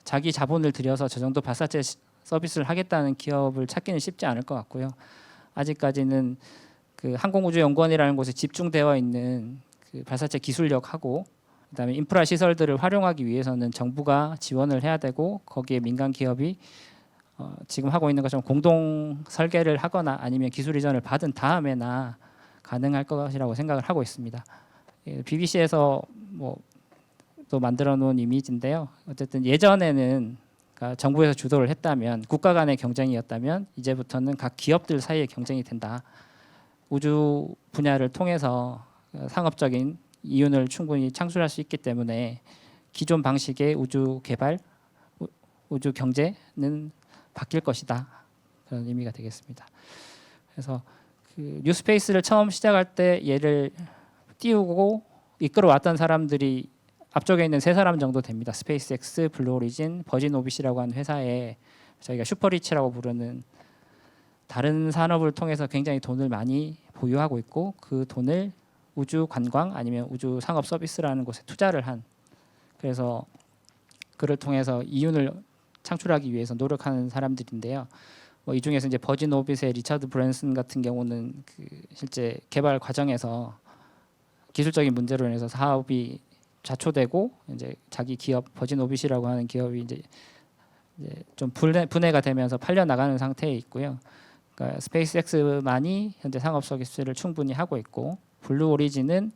자기 자본을 들여서 저 정도 발사체 서비스를 하겠다는 기업을 찾기는 쉽지 않을 것 같고요. 아직까지는 항공우주연구원이라는 곳에 집중되어 있는 발사체 기술력하고 그다음에 인프라 시설들을 활용하기 위해서는 정부가 지원을 해야 되고 거기에 민간 기업이 지금 하고 있는 것처럼 공동 설계를 하거나 아니면 기술 이전을 받은 다음에나 가능할 것이라고 생각을 하고 있습니다. BBC에서 또 만들어 놓은 이미지인데요. 어쨌든 예전에는 그러니까 정부에서 주도를 했다면 국가 간의 경쟁이었다면 이제부터는 각 기업들 사이의 경쟁이 된다. 우주 분야를 통해서 상업적인 이윤을 충분히 창출할 수 있기 때문에 기존 방식의 우주 개발, 우주 경제는 바뀔 것이다. 그런 의미가 되겠습니다. 그래서 뉴스페이스를 처음 시작할 때 얘를 띄우고 이끌어왔던 사람들이 앞쪽에 있는 세 사람 정도 됩니다. 스페이스X, 블루오리진, 버진 오비시라고 하는 회사에 저희가 슈퍼리치라고 부르는 다른 산업을 통해서 굉장히 돈을 많이 보유하고 있고 그 돈을 우주 관광 아니면 우주 상업 서비스라는 곳에 투자를 한 그래서 그를 통해서 이윤을 창출하기 위해서 노력하는 사람들인데요. 이 중에서 이제 버진 오빗의 리처드 브랜슨 같은 경우는 실제 개발 과정에서 기술적인 문제로 인해서 사업이 좌초되고 이제 자기 기업 버진 오빗이라고 하는 기업이 이제 좀 분해가 되면서 팔려 나가는 상태에 있고요. 그러니까 스페이스X만이 현재 상업 서비스를 충분히 하고 있고 블루 오리진은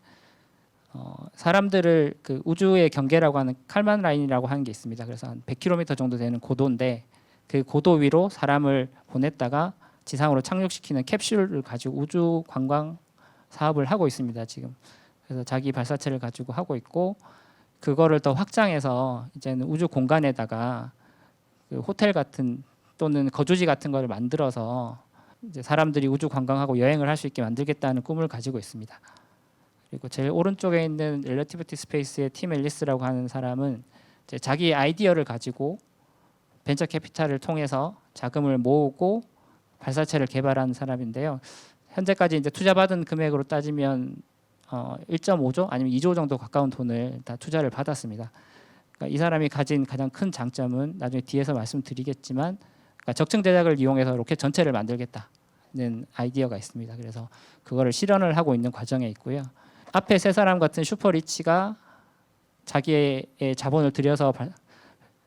사람들을 우주의 경계라고 하는 칼만 라인이라고 하는 게 있습니다. 그래서 한 100km 정도 되는 고도인데 그 고도 위로 사람을 보냈다가 지상으로 착륙시키는 캡슐을 가지고 우주 관광 사업을 하고 있습니다. 지금 그래서 자기 발사체를 가지고 하고 있고 그거를 더 확장해서 이제는 우주 공간에다가 호텔 같은 또는 거주지 같은 거를 만들어서 이제 사람들이 우주 관광하고 여행을 할 수 있게 만들겠다는 꿈을 가지고 있습니다. 그리고 제일 오른쪽에 있는 릴러티비티 스페이스의 팀 앨리스라고 하는 사람은 이제 자기 아이디어를 가지고 벤처 캐피탈을 통해서 자금을 모으고 발사체를 개발한 사람인데요. 현재까지 이제 투자받은 금액으로 따지면 1.5조 아니면 2조 정도 가까운 돈을 다 투자를 받았습니다. 그러니까 이 사람이 가진 가장 큰 장점은 나중에 뒤에서 말씀드리겠지만 그러니까 적층 제작을 이용해서 로켓 전체를 만들겠다는 아이디어가 있습니다. 그래서 그거를 실현을 하고 있는 과정에 있고요. 앞에 세 사람 같은 슈퍼리치가 자기의 자본을 들여서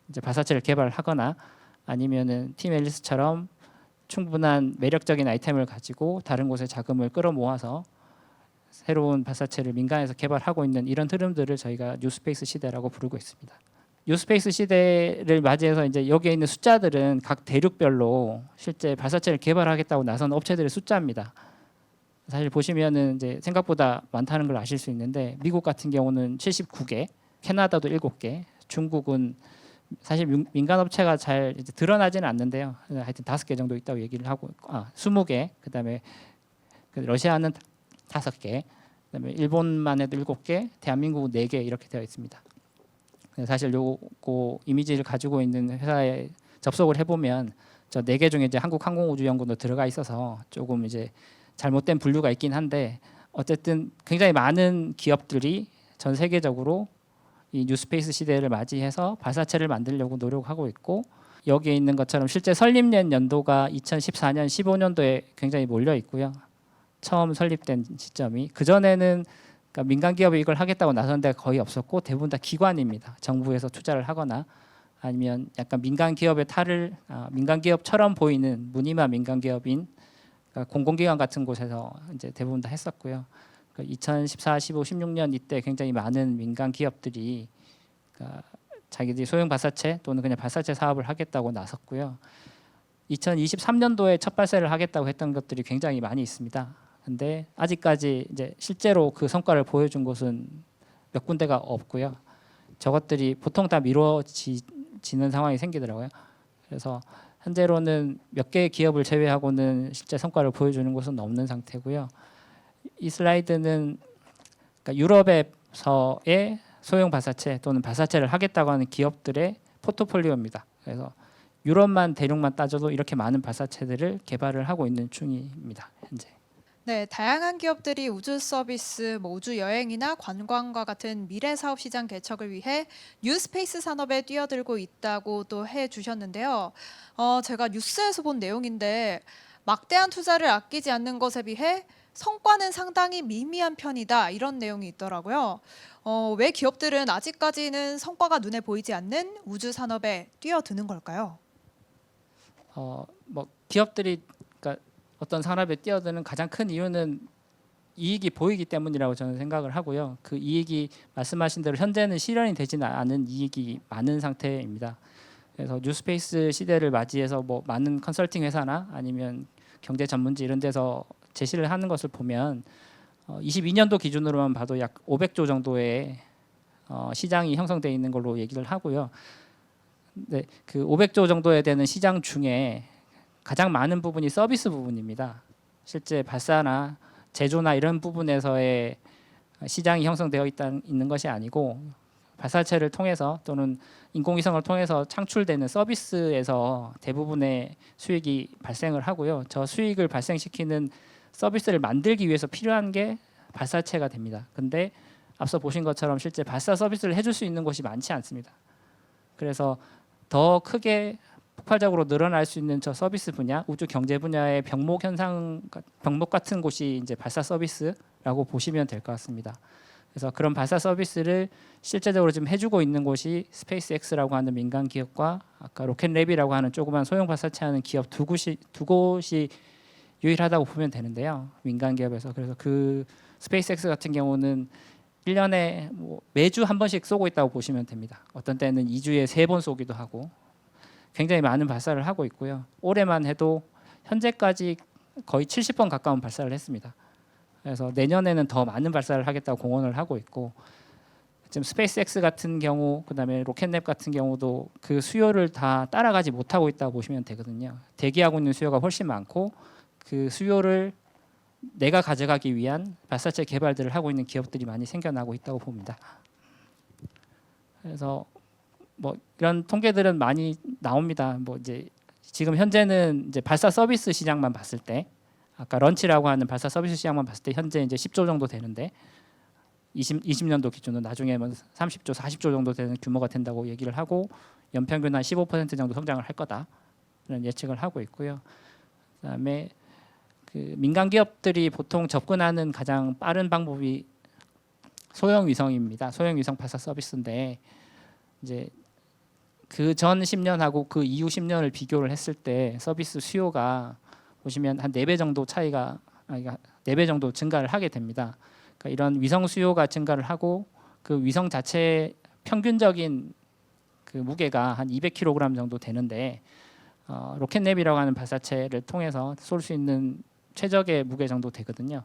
이제 발사체를 개발하거나 아니면은 팀 앨리스처럼 충분한 매력적인 아이템을 가지고 다른 곳에 자금을 끌어모아서 새로운 발사체를 민간에서 개발하고 있는 이런 흐름들을 저희가 뉴스페이스 시대라고 부르고 있습니다. 뉴스페이스 시대를 맞이해서 이제 여기에 있는 숫자들은 각 대륙별로 실제 발사체를 개발하겠다고 나선 업체들의 숫자입니다. 사실 보시면은 이제 생각보다 많다는 걸 아실 수 있는데 미국 같은 경우는 79개, 캐나다도 7개, 중국은 사실 민간 업체가 잘 이제 드러나지는 않는데요. 하여튼 5개 정도 있다고 얘기를 하고 20개, 그다음에 러시아는 5개, 그다음에 일본만 해도 7개, 대한민국은 4개 이렇게 되어 있습니다. 사실 요거 이미지를 가지고 있는 회사에 접속을 해보면 저 4개 중에 이제 한국항공우주연구원도 들어가 있어서 조금 이제 잘못된 분류가 있긴 한데 어쨌든 굉장히 많은 기업들이 전 세계적으로 이 뉴스페이스 시대를 맞이해서 발사체를 만들려고 노력하고 있고 여기에 있는 것처럼 실제 설립된 연도가 2014년, 15년도에 굉장히 몰려 있고요. 처음 설립된 시점이 그 전에는 그러니까 민간 기업이 이걸 하겠다고 나선 데가 거의 없었고 대부분 다 기관입니다. 정부에서 투자를 하거나 아니면 약간 민간 기업의 민간 기업처럼 보이는 무늬만 민간 기업인 그러니까 공공기관 같은 곳에서 이제 대부분 다 했었고요. 2014, 15, 16년 이때 굉장히 많은 민간 기업들이 그러니까 자기들이 소형 발사체 또는 그냥 발사체 사업을 하겠다고 나섰고요. 2023년도에 첫 발사를 하겠다고 했던 것들이 굉장히 많이 있습니다. 근데 아직까지 이제 실제로 그 성과를 보여준 곳은 몇 군데가 없고요. 저것들이 보통 다 미뤄지는 상황이 생기더라고요. 그래서 현재로는 몇 개의 기업을 제외하고는 실제 성과를 보여주는 곳은 없는 상태고요. 이 슬라이드는 그러니까 유럽에서의 소형 발사체 또는 발사체를 하겠다고 하는 기업들의 포트폴리오입니다. 그래서 유럽만 대륙만 따져도 이렇게 많은 발사체들을 개발을 하고 있는 중입니다. 현재. 네, 다양한 기업들이 우주 서비스, 우주 여행이나 관광과 같은 미래 사업 시장 개척을 위해 뉴스페이스 산업에 뛰어들고 있다고 또 해주셨는데요. 제가 뉴스에서 본 내용인데 막대한 투자를 아끼지 않는 것에 비해 성과는 상당히 미미한 편이다 이런 내용이 있더라고요. 왜 기업들은 아직까지는 성과가 눈에 보이지 않는 우주 산업에 뛰어드는 걸까요? 기업들이 그러니까 어떤 산업에 뛰어드는 가장 큰 이유는 이익이 보이기 때문이라고 저는 생각을 하고요. 그 이익이 말씀하신 대로 현재는 실현이 되지는 않은 이익이 많은 상태입니다. 그래서 뉴스페이스 시대를 맞이해서 많은 컨설팅 회사나 아니면 경제 전문지 이런 데서 제시를 하는 것을 보면 22년도 기준으로만 봐도 약 500조 정도의 시장이 형성되어 있는 걸로 얘기를 하고요. 네, 그 500조 정도에 되는 시장 중에 가장 많은 부분이 서비스 부분입니다. 실제 발사나 제조나 이런 부분에서의 시장이 형성되어 있는 것이 아니고 발사체를 통해서 또는 인공위성을 통해서 창출되는 서비스에서 대부분의 수익이 발생을 하고요. 저 수익을 발생시키는 서비스를 만들기 위해서 필요한 게 발사체가 됩니다. 근데 앞서 보신 것처럼 실제 발사 서비스를 해줄 수 있는 곳이 많지 않습니다. 그래서 더 크게 폭발적으로 늘어날 수 있는 저 서비스 분야, 우주 경제 분야의 병목 같은 곳이 이제 발사 서비스라고 보시면 될 것 같습니다. 그래서 그런 발사 서비스를 실제적으로 지금 해주고 있는 곳이 스페이스X라고 하는 민간 기업과 아까 로켓랩이라고 하는 조그만 소형 발사체하는 기업 두 곳이 유일하다고 보면 되는데요. 민간 기업에서. 그래서 그 스페이스X 같은 경우는 1년에 매주 한 번씩 쏘고 있다고 보시면 됩니다. 어떤 때는 2주에 3번 쏘기도 하고 굉장히 많은 발사를 하고 있고요. 올해만 해도 현재까지 거의 70번 가까운 발사를 했습니다. 그래서 내년에는 더 많은 발사를 하겠다고 공언을 하고 있고 지금 스페이스X 같은 경우 그다음에 로켓랩 같은 경우도 그 수요를 다 따라가지 못하고 있다고 보시면 되거든요. 대기하고 있는 수요가 훨씬 많고 그 수요를 내가 가져가기 위한 발사체 개발들을 하고 있는 기업들이 많이 생겨나고 있다고 봅니다. 그래서 이런 통계들은 많이 나옵니다. 이제 지금 현재는 이제 발사 서비스 시장만 봤을 때 아까 런치라고 하는 발사 서비스 시장만 봤을 때 현재 이제 10조 정도 되는데 20년도 기준으로 나중에 30조, 40조 정도 되는 규모가 된다고 얘기를 하고 연평균 한 15% 정도 성장을 할 거다라는 예측을 하고 있고요. 그다음에 그 민간 기업들이 보통 접근하는 가장 빠른 방법이 소형 위성입니다. 소형 위성 발사 서비스인데 이제 그 전 10년하고 그 이후 10년을 비교를 했을 때 서비스 수요가 보시면 한 4배 정도 차이가 4배 정도 증가를 하게 됩니다. 그러니까 이런 위성 수요가 증가를 하고 그 위성 자체 평균적인 그 무게가 한 200kg 정도 되는데 로켓랩이라고 하는 발사체를 통해서 쏠 수 있는 최적의 무게 정도 되거든요.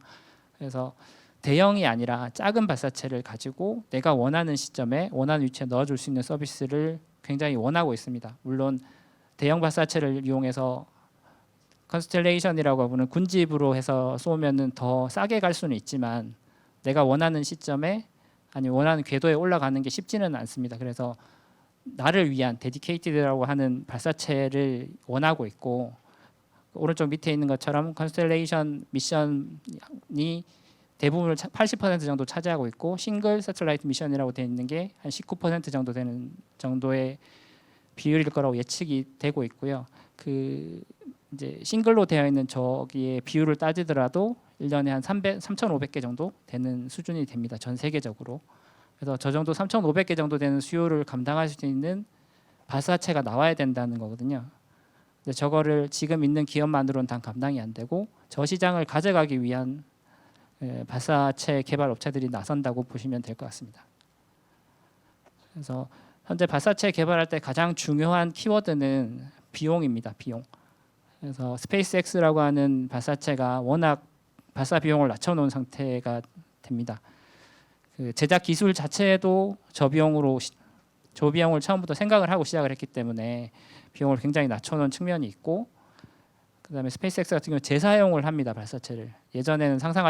그래서 대형이 아니라 작은 발사체를 가지고 내가 원하는 시점에 원하는 위치에 넣어줄 수 있는 서비스를 굉장히 원하고 있습니다. 물론 대형 발사체를 이용해서 컨스텔레이션이라고 하는 군집으로 해서 쏘면은 더 싸게 갈 수는 있지만 내가 원하는 시점에 아니 원하는 궤도에 올라가는 게 쉽지는 않습니다. 그래서 나를 위한 데디케이티드라고 하는 발사체를 원하고 있고 오른쪽 밑에 있는 것처럼 컨스텔레이션 미션이 대부분을 80% 정도 차지하고 있고 싱글 새틀라이트 미션이라고 되어 있는 게 한 19% 정도 되는 정도의 비율일 거라고 예측이 되고 있고요. 그 이제 싱글로 되어 있는 저기의 비율을 따지더라도 1년에 한 3,500개 정도 되는 수준이 됩니다. 전 세계적으로. 그래서 저 정도 3,500개 정도 되는 수요를 감당할 수 있는 발사체가 나와야 된다는 거거든요. 근데 저거를 지금 있는 기업만으로는 다 감당이 안 되고 저 시장을 가져가기 위한 발사체 개발 업체들이 나선다고 보시면 될 것 같습니다. 그래서 현재 발사체 개발할 때 가장 중요한 키워드는 비용입니다. 비용. 그래서 스페이스X라고 하는 발사체가 워낙 발사 비용을 낮춰놓은 상태가 됩니다. 그 제작 기술 자체도 저비용을 처음부터 생각을 하고 시작을 했기 때문에 비용을 굉장히 낮춰놓은 측면이 있고, 그다음에 스페이스X 같은 경우 재사용을 합니다. 발사체를 예전에는 상상은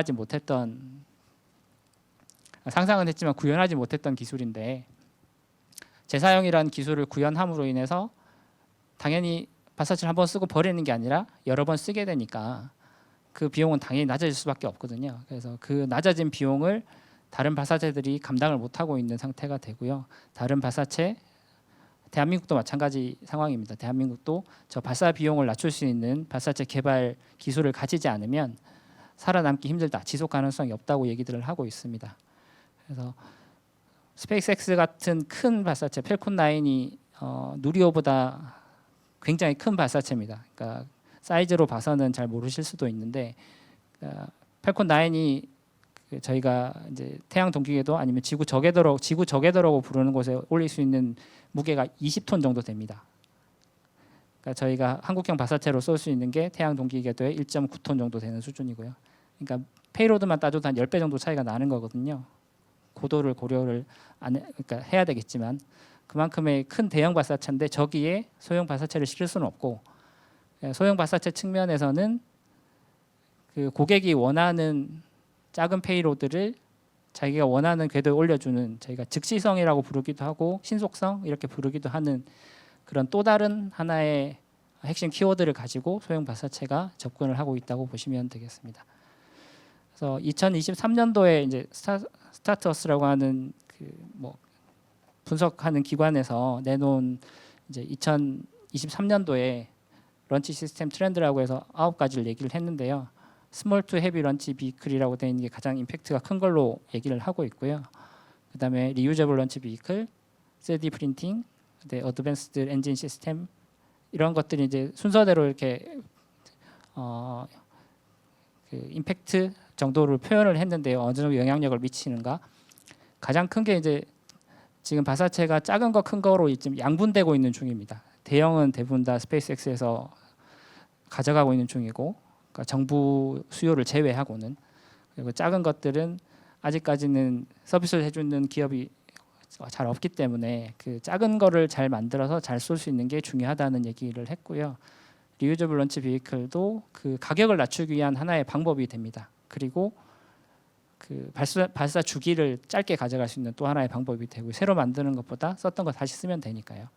했지만 구현하지 못했던 기술인데, 재사용이라는 기술을 구현함으로 인해서 당연히 발사체를 한번 쓰고 버리는 게 아니라 여러 번 쓰게 되니까 그 비용은 당연히 낮아질 수밖에 없거든요. 그래서 그 낮아진 비용을 다른 발사체들이 감당을 못하고 있는 상태가 되고요. 다른 발사체, 대한민국도 마찬가지 상황입니다. 대한민국도 저 발사 비용을 낮출 수 있는 발사체 개발 기술을 가지지 않으면 살아남기 힘들다, 지속 가능성이 없다고 얘기들을 하고 있습니다. 그래서 스페이스X 같은 큰 발사체, 펠콘 9이 누리호보다 굉장히 큰 발사체입니다. 그러니까 사이즈로 봐서는 잘 모르실 수도 있는데, 펠콘 9이 저희가 이제 태양 동기궤도 아니면 지구 저궤도라고 부르는 곳에 올릴 수 있는 무게가 20톤 정도 됩니다. 그러니까 저희가 한국형 발사체로 쏠 수 있는 게 태양 동기궤도의 1.9톤 정도 되는 수준이고요. 그러니까 페이로드만 따져도 한 10배 정도 차이가 나는 거거든요. 고도를 고려를 그러니까 해야 되겠지만 그만큼의 큰 대형 발사체인데 저기에 소형 발사체를 실을 수는 없고, 소형 발사체 측면에서는 그 고객이 원하는 작은 페이로드를 자기가 원하는 궤도에 올려주는, 저희가 즉시성이라고 부르기도 하고 신속성 이렇게 부르기도 하는 그런 또 다른 하나의 핵심 키워드를 가지고 소형 발사체가 접근을 하고 있다고 보시면 되겠습니다. 그래서 2023년도에 이제 스타트어스라고 하는 그 분석하는 기관에서 내놓은 이제 2023년도에 런치 시스템 트렌드라고 해서 9가지를 얘기를 했는데요. 스몰 투 헤비 런치 비클이라고 되어 있는 게 가장 임팩트가 큰 걸로 얘기를 하고 있고요. 그다음에 리유저블 런치 비클, 3D 프린팅, 어드밴스드 엔진 시스템, 이런 것들이 이제 순서대로 이렇게 그 임팩트 정도를 표현을 했는데요. 어느 정도 영향력을 미치는가? 가장 큰 게 이제 지금 발사체가 작은 거 큰 거로 지금 양분되고 있는 중입니다. 대형은 대부분 다 스페이스X에서 가져가고 있는 중이고, 그러니까 정부 수요를 제외하고는. 그리고 작은 것들은 아직까지는 서비스를 해주는 기업이 잘 없기 때문에 그 작은 거를 잘 만들어서 잘 쏠 수 있는 게 중요하다는 얘기를 했고요. 리유저블 런치 비클도 그 가격을 낮추기 위한 하나의 방법이 됩니다. 그리고 그 발사 주기를 짧게 가져갈 수 있는 또 하나의 방법이 되고, 새로 만드는 것보다 썼던 거 다시 쓰면 되니까요.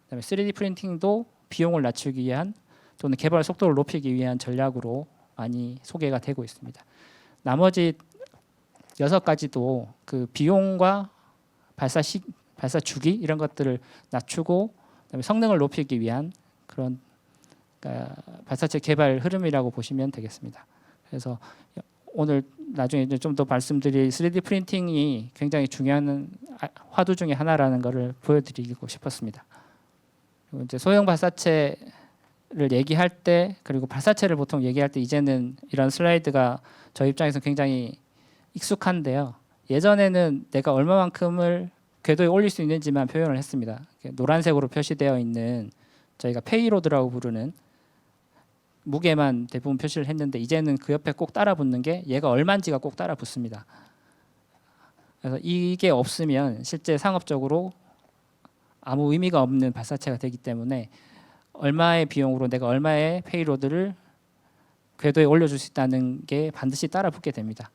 그다음에 3D 프린팅도 비용을 낮추기 위한 또는 개발 속도를 높이기 위한 전략으로 많이 소개가 되고 있습니다. 나머지 6가지도 그 비용과 발사 주기 이런 것들을 낮추고 그다음에 성능을 높이기 위한 그런 그러니까 발사체 개발 흐름이라고 보시면 되겠습니다. 그래서 오늘 나중에 좀 더 말씀드릴 3D 프린팅이 굉장히 중요한 화두 중에 하나라는 것을 보여드리고 싶었습니다. 그리고 이제 소형 발사체를 얘기할 때, 그리고 발사체를 보통 얘기할 때 이제는 이런 슬라이드가 저희 입장에서 굉장히 익숙한데요. 예전에는 내가 얼마만큼을 궤도에 올릴 수 있는지만 표현을 했습니다. 노란색으로 표시되어 있는 저희가 페이로드라고 부르는 무게만 대부분 표시를 했는데, 이제는 그 옆에 꼭 따라 붙는 게 얘가 얼마인지가 꼭 따라 붙습니다. 그래서 이게 없으면 실제 상업적으로 아무 의미가 없는 발사체가 되기 때문에 얼마의 비용으로 내가 얼마의 페이로드를 궤도에 올려줄 수 있다는 게 반드시 따라 붙게 됩니다.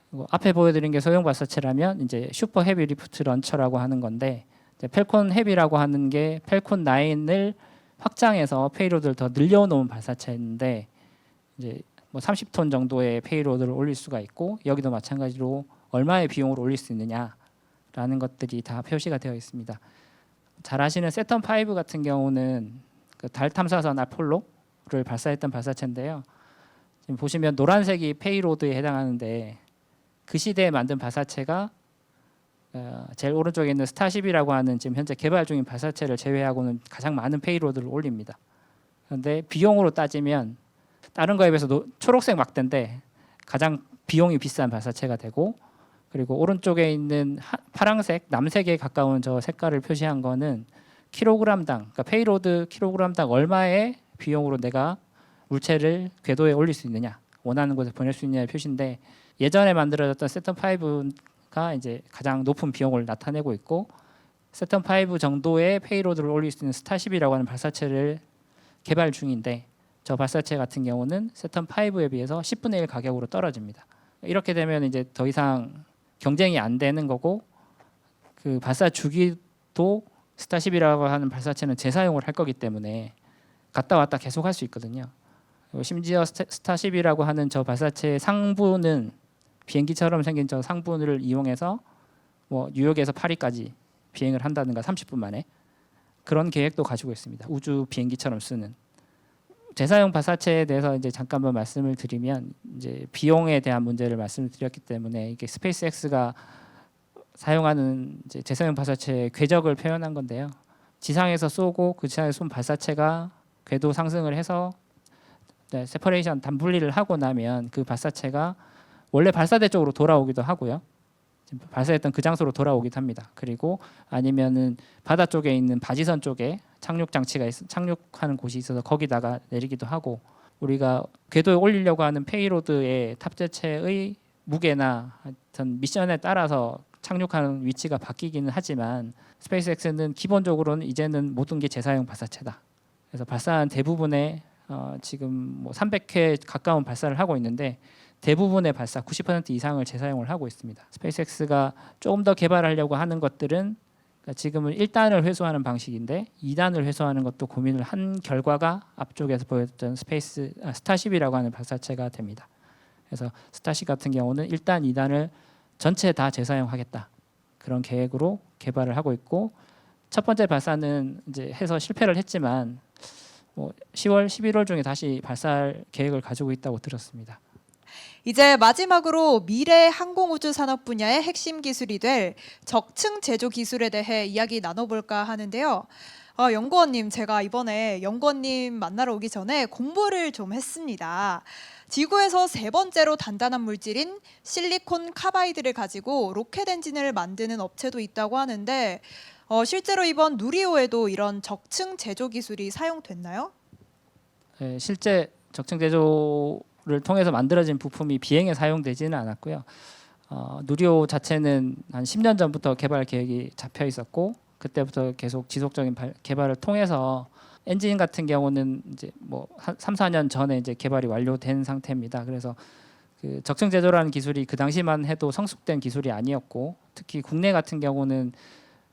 그리고 앞에 보여드린 게 소형 발사체라면 이제 슈퍼 헤비 리프트 런처라고 하는 건데, 이제 펠콘 헤비라고 하는 게 펠콘 9을 확장해서 페이로드를 더 늘려놓은 발사체인데, 이제 뭐 30톤 정도의 페이로드를 올릴 수가 있고, 여기도 마찬가지로 얼마의 비용으로 올릴 수 있느냐라는 것들이 다 표시가 되어 있습니다. 잘 아시는 세턴 5 같은 경우는 그 달 탐사선 아폴로를 발사했던 발사체인데요. 지금 보시면 노란색이 페이로드에 해당하는데, 그 시대에 만든 발사체가 제일 오른쪽에 있는 스타쉽이라고 하는 지금 현재 개발 중인 발사체를 제외하고는 가장 많은 페이로드를 올립니다. 그런데 비용으로 따지면 다른 거에 비해서 초록색 막대인데 가장 비용이 비싼 발사체가 되고, 그리고 오른쪽에 있는 파랑색, 남색에 가까운 저 색깔을 표시한 거는 킬로그램당, 그러니까 페이로드 킬로그램당 얼마의 비용으로 내가 물체를 궤도에 올릴 수 있느냐, 원하는 곳에 보낼 수 있느냐의 표시인데, 예전에 만들어졌던 세턴 5가 이제 가장 높은 비용을 나타내고 있고, 세턴 5 정도의 페이로드를 올릴 수 있는 스타쉽이라고 하는 발사체를 개발 중인데, 저 발사체 같은 경우는 세턴 5에 비해서 10분의 1 가격으로 떨어집니다. 이렇게 되면 이제 더 이상 경쟁이 안 되는 거고, 그 발사 주기도 스타쉽이라고 하는 발사체는 재사용을 할 거기 때문에 갔다 왔다 계속 할 수 있거든요. 그리고 심지어 스타쉽이라고 하는 저 발사체의 상부는 비행기처럼 생긴 저 상부를 이용해서 뭐 뉴욕에서 파리까지 비행을 한다든가 30분 만에 그런 계획도 가지고 있습니다. 우주 비행기처럼 쓰는. 재사용 발사체에 대해서 이제 잠깐만 말씀을 드리면, 이제 비용에 대한 문제를 말씀을 드렸기 때문에 이게 스페이스X가 사용하는 이제 재사용 발사체의 궤적을 표현한 건데요. 지상에서 쏘고 그 지상에 쏜 발사체가 궤도 상승을 해서 세퍼레이션 단분리를 하고 나면 그 발사체가 원래 발사대 쪽으로 돌아오기도 하고요. 발사했던 그 장소로 돌아오기도 합니다. 그리고 아니면은 바다 쪽에 있는 바지선 쪽에 착륙 장치가 착륙하는 곳이 있어서 거기다가 내리기도 하고, 우리가 궤도에 올리려고 하는 페이로드의 탑재체의 무게나 하여튼 미션에 따라서 착륙하는 위치가 바뀌기는 하지만, 스페이스X는 기본적으로는 이제는 모든 게 재사용 발사체다. 그래서 발사한 대부분의 지금 뭐 300회 가까운 발사를 하고 있는데, 대부분의 발사 90% 이상을 재사용을 하고 있습니다. 스페이스X가 조금 더 개발하려고 하는 것들은, 그러니까 지금은 1단을 회수하는 방식인데 2단을 회수하는 것도 고민을 한 결과가 앞쪽에서 보였던 스타쉽이라고 하는 발사체가 됩니다. 그래서 스타쉽 같은 경우는 1단, 2단을 전체 다 재사용하겠다, 그런 계획으로 개발을 하고 있고, 첫 번째 발사는 이제 해서 실패를 했지만 뭐 10월, 11월 중에 다시 발사할 계획을 가지고 있다고 들었습니다. 이제 마지막으로 미래 항공우주 산업 분야의 핵심 기술이 될 적층 제조 기술에 대해 이야기 나눠볼까 하는데요. 연구원님, 제가 이번에 연구원님 만나러 오기 전에 공부를 좀 했습니다. 지구에서 세 번째로 단단한 물질인 실리콘 카바이드를 가지고 로켓 엔진을 만드는 업체도 있다고 하는데, 실제로 이번 누리호에도 이런 적층 제조 기술이 사용됐나요? 네, 실제 적층 제조를 통해서 만들어진 부품이 비행에 사용되지는 않았고요. 누리호 자체는 한 10년 전부터 개발 계획이 잡혀 있었고, 그때부터 계속 지속적인 개발을 통해서 엔진 같은 경우는 이제 뭐 3, 4년 전에 이제 개발이 완료된 상태입니다. 그래서 그 적층 제조라는 기술이 그 당시만 해도 성숙된 기술이 아니었고, 특히 국내 같은 경우는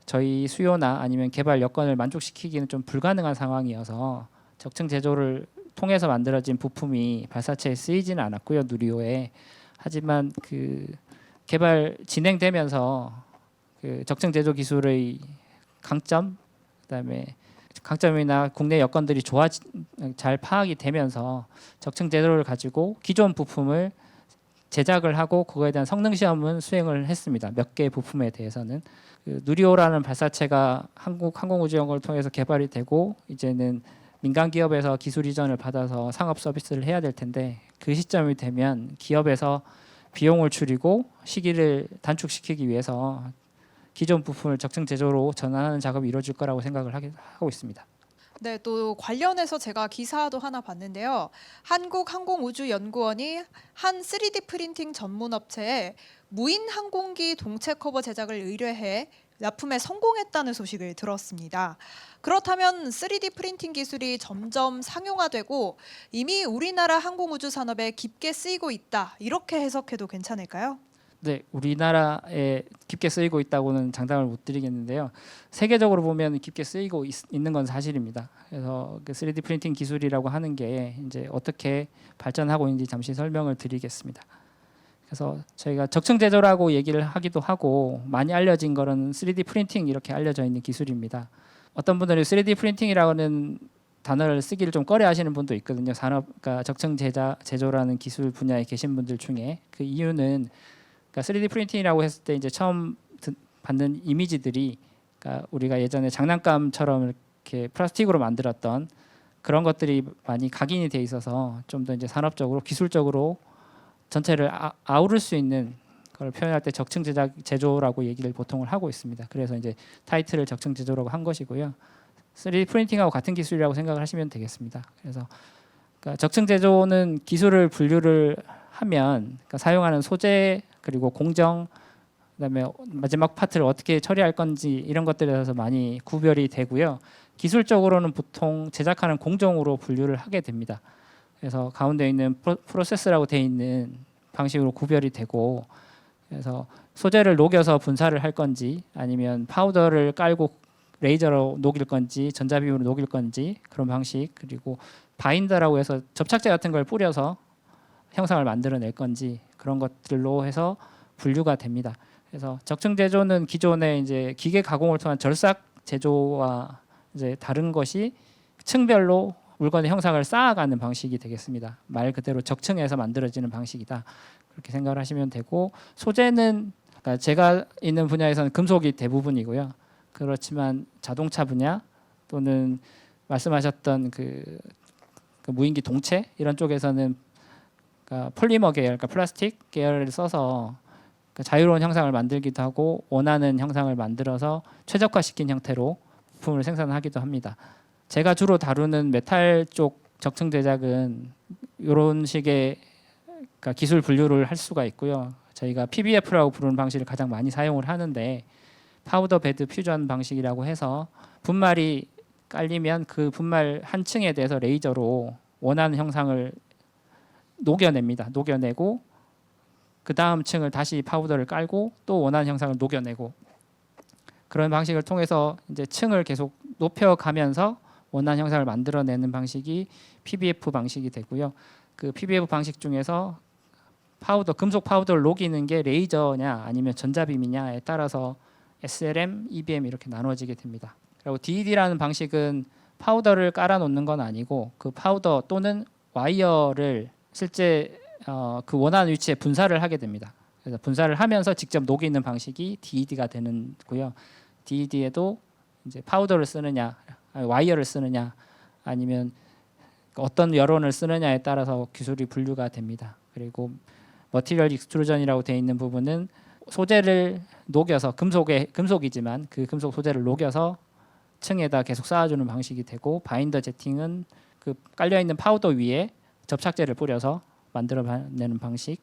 저희 수요나 아니면 개발 여건을 만족시키기는 좀 불가능한 상황이어서 적층 제조를 통해서 만들어진 부품이 발사체에 쓰이지는 않았고요, 누리호에. 하지만 그 개발 진행되면서 그 적층 제조 기술의 강점, 그다음에 강점이나 국내 여건들이 잘 파악이 되면서 적층 제조를 가지고 기존 부품을 제작을 하고 그거에 대한 성능 시험은 수행을 했습니다. 몇 개의 부품에 대해서는. 그 누리호라는 발사체가 한국항공우주연구원을 통해서 개발이 되고, 이제는 민간 기업에서 기술 이전을 받아서 상업 서비스를 해야 될 텐데, 그 시점이 되면 기업에서 비용을 줄이고 시기를 단축시키기 위해서 기존 부품을 적층 제조로 전환하는 작업이 이루어질 거라고 생각을 하고 있습니다. 네, 또 관련해서 제가 기사도 하나 봤는데요. 한국항공우주연구원이 한 3D 프린팅 전문 업체에 무인 항공기 동체 커버 제작을 의뢰해 납품에 성공했다는 소식을 들었습니다. 그렇다면 3D 프린팅 기술이 점점 상용화되고 이미 우리나라 항공우주 산업에 깊게 쓰이고 있다, 이렇게 해석해도 괜찮을까요? 네, 우리나라에 깊게 쓰이고 있다고는 장담을 못 드리겠는데요. 세계적으로 보면 깊게 쓰이고 있는 건 사실입니다. 그래서 그 3D 프린팅 기술이라고 하는 게 이제 어떻게 발전하고 있는지 잠시 설명을 드리겠습니다. 그래서 저희가 적층 제조라고 얘기를 하기도 하고, 많이 알려진 거는 3D 프린팅 이렇게 알려져 있는 기술입니다. 어떤 분들이 3D 프린팅이라는 단어를 쓰기를 좀 꺼려하시는 분도 있거든요. 그러니까 적층 제조라는 기술 분야에 계신 분들 중에. 그 이유는 그러니까 3D 프린팅이라고 했을 때 이제 처음 받는 이미지들이, 그러니까 우리가 예전에 장난감처럼 이렇게 플라스틱으로 만들었던 그런 것들이 많이 각인이 돼 있어서 좀 더 이제 산업적으로 기술적으로 전체를 아우를 수 있는 그걸 표현할 때 적층 제작 제조라고 얘기를 보통을 하고 있습니다. 그래서 이제 타이틀을 적층 제조라고 한 것이고요. 3D 프린팅하고 같은 기술이라고 생각을 하시면 되겠습니다. 그래서 그러니까 적층 제조는 기술을 분류를 하면 그러니까 사용하는 소재 그리고 공정 그다음에 마지막 파트를 어떻게 처리할 건지 이런 것들에 대해서 많이 구별이 되고요. 기술적으로는 보통 제작하는 공정으로 분류를 하게 됩니다. 그래서 가운데 있는 프로세스라고 되어 있는 방식으로 구별이 되고 그래서 소재를 녹여서 분사를 할 건지 아니면 파우더를 깔고 레이저로 녹일 건지 전자비음으로 녹일 건지 그런 방식 그리고 바인더라고 해서 접착제 같은 걸 뿌려서 형상을 만들어낼 건지 그런 것들로 해서 분류가 됩니다. 그래서 적층 제조는 기존에 이제 기계 가공을 통한 절삭 제조와 이제 다른 것이 층별로 물건의 형상을 쌓아가는 방식이 되겠습니다. 말 그대로 적층해서 만들어지는 방식이다. 그렇게 생각을 하시면 되고 소재는 그러니까 제가 있는 분야에서는 금속이 대부분이고요. 그렇지만 자동차 분야 또는 말씀하셨던 그 무인기 동체 이런 쪽에서는 그러니까 폴리머 계열, 그러니까 플라스틱 계열을 써서 그러니까 자유로운 형상을 만들기도 하고 원하는 형상을 만들어서 최적화시킨 형태로 부품을 생산하기도 합니다. 제가 주로 다루는 메탈 쪽 적층 제작은 이런 식의 그러니까 기술 분류를 할 수가 있고요. 저희가 PBF라고 부르는 방식을 가장 많이 사용을 하는데 파우더 베드 퓨전 방식이라고 해서 분말이 깔리면 그 분말 한 층에 대해서 레이저로 원하는 형상을 녹여냅니다. 녹여내고 그 다음 층을 다시 파우더를 깔고 또 원하는 형상을 녹여내고 그런 방식을 통해서 이제 층을 계속 높여가면서 원하는 형상을 만들어내는 방식이 PBF 방식이 되고요. 그 PBF 방식 중에서 파우더, 금속 파우더를 녹이는 게 레이저냐 아니면 전자빔이냐에 따라서 SLM, EBM 이렇게 나눠지게 됩니다. 그리고 DED라는 방식은 파우더를 깔아 놓는 건 아니고 그 파우더 또는 와이어를 실제 그 원하는 위치에 분사를 하게 됩니다. 그래서 분사를 하면서 직접 녹이는 방식이 DED가 되는 고요. DED에도 이제 파우더를 쓰느냐, 와이어를 쓰느냐, 아니면 어떤 여론을 쓰느냐에 따라서 기술이 분류가 됩니다. 그리고 머티리얼 익스트루전이라고 되어 있는 부분은 소재를 녹여서 금속이지만 그 금속 소재를 녹여서 층에다 계속 쌓아주는 방식이 되고 바인더 제팅은 그 깔려 있는 파우더 위에 접착제를 뿌려서 만들어내는 방식.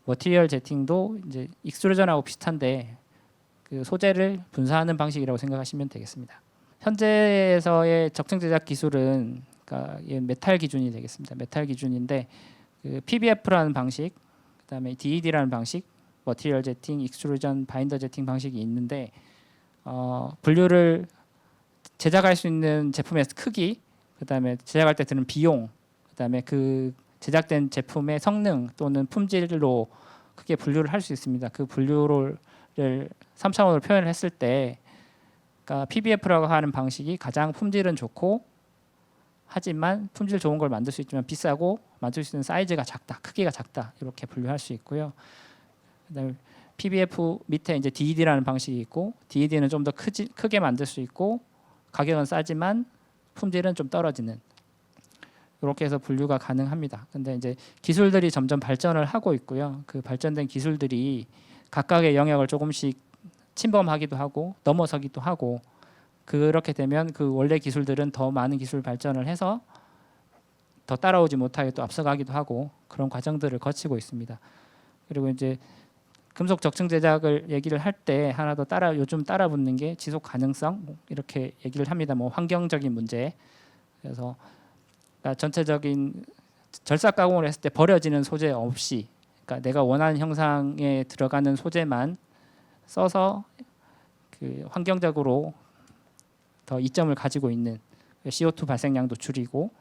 머티리얼 제팅도 이제 익스트루전하고 비슷한데 그 소재를 분사하는 방식이라고 생각하시면 되겠습니다. 현재에서의 적층 제작 기술은 그러니까 메탈 기준이 되겠습니다. 메탈 기준인데 그 PBF라는 방식, 그다음에 DED라는 방식, 머티리얼 제팅, 익스트루전, 바인더 제팅 방식이 있는데 분류를 제작할 수 있는 제품의 크기, 그다음에 제작할 때 드는 비용, 그다음에 그 제작된 제품의 성능 또는 품질로 크게 분류를 할 수 있습니다. 그 분류를 3차원으로 표현을 했을 때 그러니까 PBF라고 하는 방식이 가장 품질은 좋고 하지만 품질 좋은 걸 만들 수 있지만 비싸고 만들 수 있는 사이즈가 작다, 크기가 작다 이렇게 분류할 수 있고요. 그다음에 PBF 밑에 이제 DED라는 방식이 있고 DED는 좀 더 크게 만들 수 있고 가격은 싸지만 품질은 좀 떨어지는 이렇게 해서 분류가 가능합니다. 근데 이제 기술들이 점점 발전을 하고 있고요. 그 발전된 기술들이 각각의 영역을 조금씩 침범하기도 하고 넘어서기도 하고 그렇게 되면 그 원래 기술들은 더 많은 기술 발전을 해서 더 따라오지 못하게 또 앞서가기도 하고 그런 과정들을 거치고 있습니다. 그리고 이제 금속 적층 제작을 얘기를 할 때 하나 더 요즘 따라붙는 게 지속 가능성 이렇게 얘기를 합니다. 뭐 환경적인 문제. 그래서 그러니까 전체적인 절삭 가공을 했을 때 버려지는 소재 없이 그러니까 내가 원하는 형상에 들어가는 소재만 써서 그 환경적으로 더 이점을 가지고 있는 CO2 발생량도 줄이고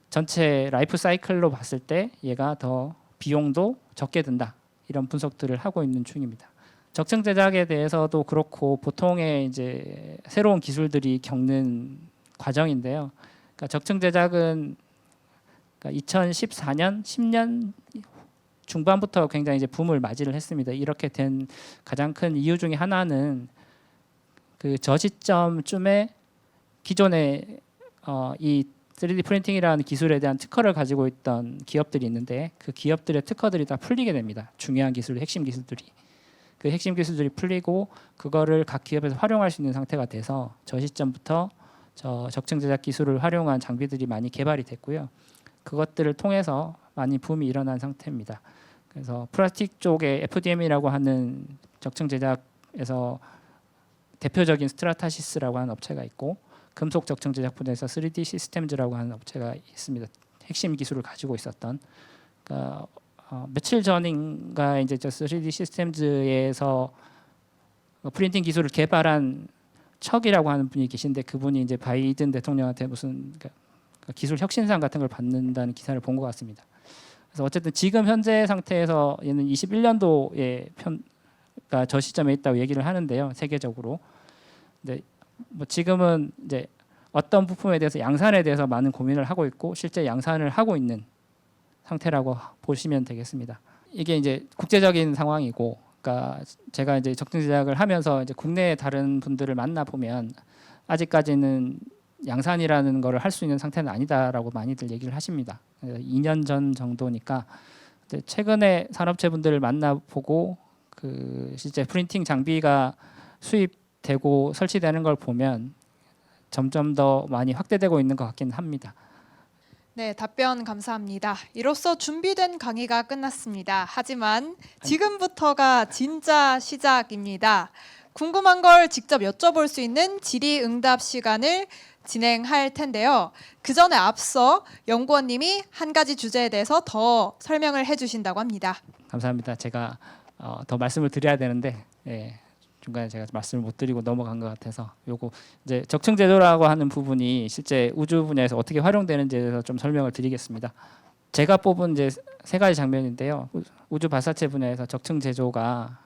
전체 라이프 사이클로 봤을 때 얘가 더 비용도 적게 든다. 이런 분석들을 하고 있는 중입니다. 적층 제작에 대해서도 그렇고 보통의 이제 새로운 기술들이 겪는 과정인데요. 그러니까 적층 제작은 그러니까 2014년, 10년 중반부터 굉장히 이제 붐을 맞이를 했습니다. 이렇게 된 가장 큰 이유 중에 하나는 그 저시점쯤에 기존의 이 3D 프린팅이라는 기술에 대한 특허를 가지고 있던 기업들이 있는데 그 기업들의 특허들이 다 풀리게 됩니다. 중요한 기술, 핵심 기술들이. 그 핵심 기술들이 풀리고 그거를 각 기업에서 활용할 수 있는 상태가 돼서 저 시점부터 적층 제작 기술을 활용한 장비들이 많이 개발이 됐고요. 그것들을 통해서 많이 붐이 일어난 상태입니다. 그래서 플라스틱 쪽에 FDM이라고 하는 적층 제작에서 대표적인 스트라타시스라고 하는 업체가 있고 금속 적층 제작 분야에서 3D 시스템즈라고 하는 업체가 있습니다. 핵심 기술을 가지고 있었던. 그러니까 며칠 전인가 이제 저 3D 시스템즈에서 프린팅 기술을 개발한 척이라고 하는 분이 계신데 그분이 이제 바이든 대통령한테 무슨 기술 혁신상 같은 걸 받는다는 기사를 본 것 같습니다. 그래서 어쨌든 지금 현재 상태에서 얘는 21년도에 그러니까 저 시점에 있다고 얘기를 하는데요, 세계적으로. 근데 뭐 지금은 이제 어떤 부품에 대해서 양산에 대해서 많은 고민을 하고 있고 실제 양산을 하고 있는 상태라고 보시면 되겠습니다. 이게 이제 국제적인 상황이고, 그러니까 제가 이제 적층 제작을 하면서 이제 국내의 다른 분들을 만나 보면 아직까지는 양산이라는 거를 할 수 있는 상태는 아니다라고 많이들 얘기를 하십니다. 2년 전 정도니까. 근데 최근에 산업체분들을 만나보고 그 실제 프린팅 장비가 수입되고 설치되는 걸 보면 점점 더 많이 확대되고 있는 것 같긴 합니다. 네, 답변 감사합니다. 이로써 준비된 강의가 끝났습니다. 하지만 지금부터가 진짜 시작입니다. 궁금한 걸 직접 여쭤볼 수 있는 질의응답 시간을 진행할 텐데요. 그 전에 앞서 연구원님이 한 가지 주제에 대해서 더 설명을 해주신다고 합니다. 감사합니다. 제가 더 말씀을 드려야 되는데 중간에 제가 말씀을 못 드리고 넘어간 것 같아서 요거 이제 적층 제조라고 하는 부분이 실제 우주 분야에서 어떻게 활용되는지에 대해서 좀 설명을 드리겠습니다. 제가 뽑은 이제 세 가지 장면인데요. 우주 발사체 분야에서 적층 제조가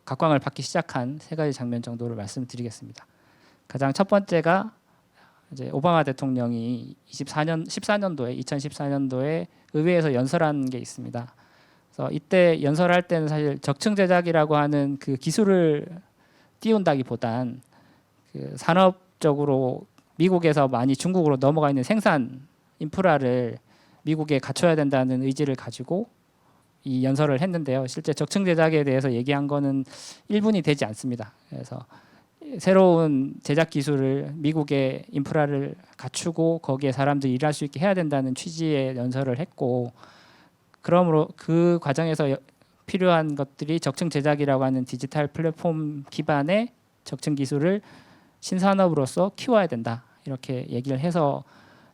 각광을 받기 시작한 세 가지 장면 정도를 말씀드리겠습니다. 가장 첫 번째가 이제 오바마 대통령이 2014년도에 의회에서 연설한 게 있습니다. 그래서 이때 연설할 때는 사실 적층 제작이라고 하는 그 기술을 띄운다기보단 그 산업적으로 미국에서 많이 중국으로 넘어가 있는 생산 인프라를 미국에 갖춰야 된다는 의지를 가지고 이 연설을 했는데요. 실제 적층 제작에 대해서 얘기한 거는 1분이 되지 않습니다. 그래서 새로운 제작 기술을 미국의 인프라를 갖추고 거기에 사람들이 일할 수 있게 해야 된다는 취지의 연설을 했고, 그러므로 그 과정에서 필요한 것들이 적층 제작이라고 하는 디지털 플랫폼 기반의 적층 기술을 신산업으로서 키워야 된다, 이렇게 얘기를 해서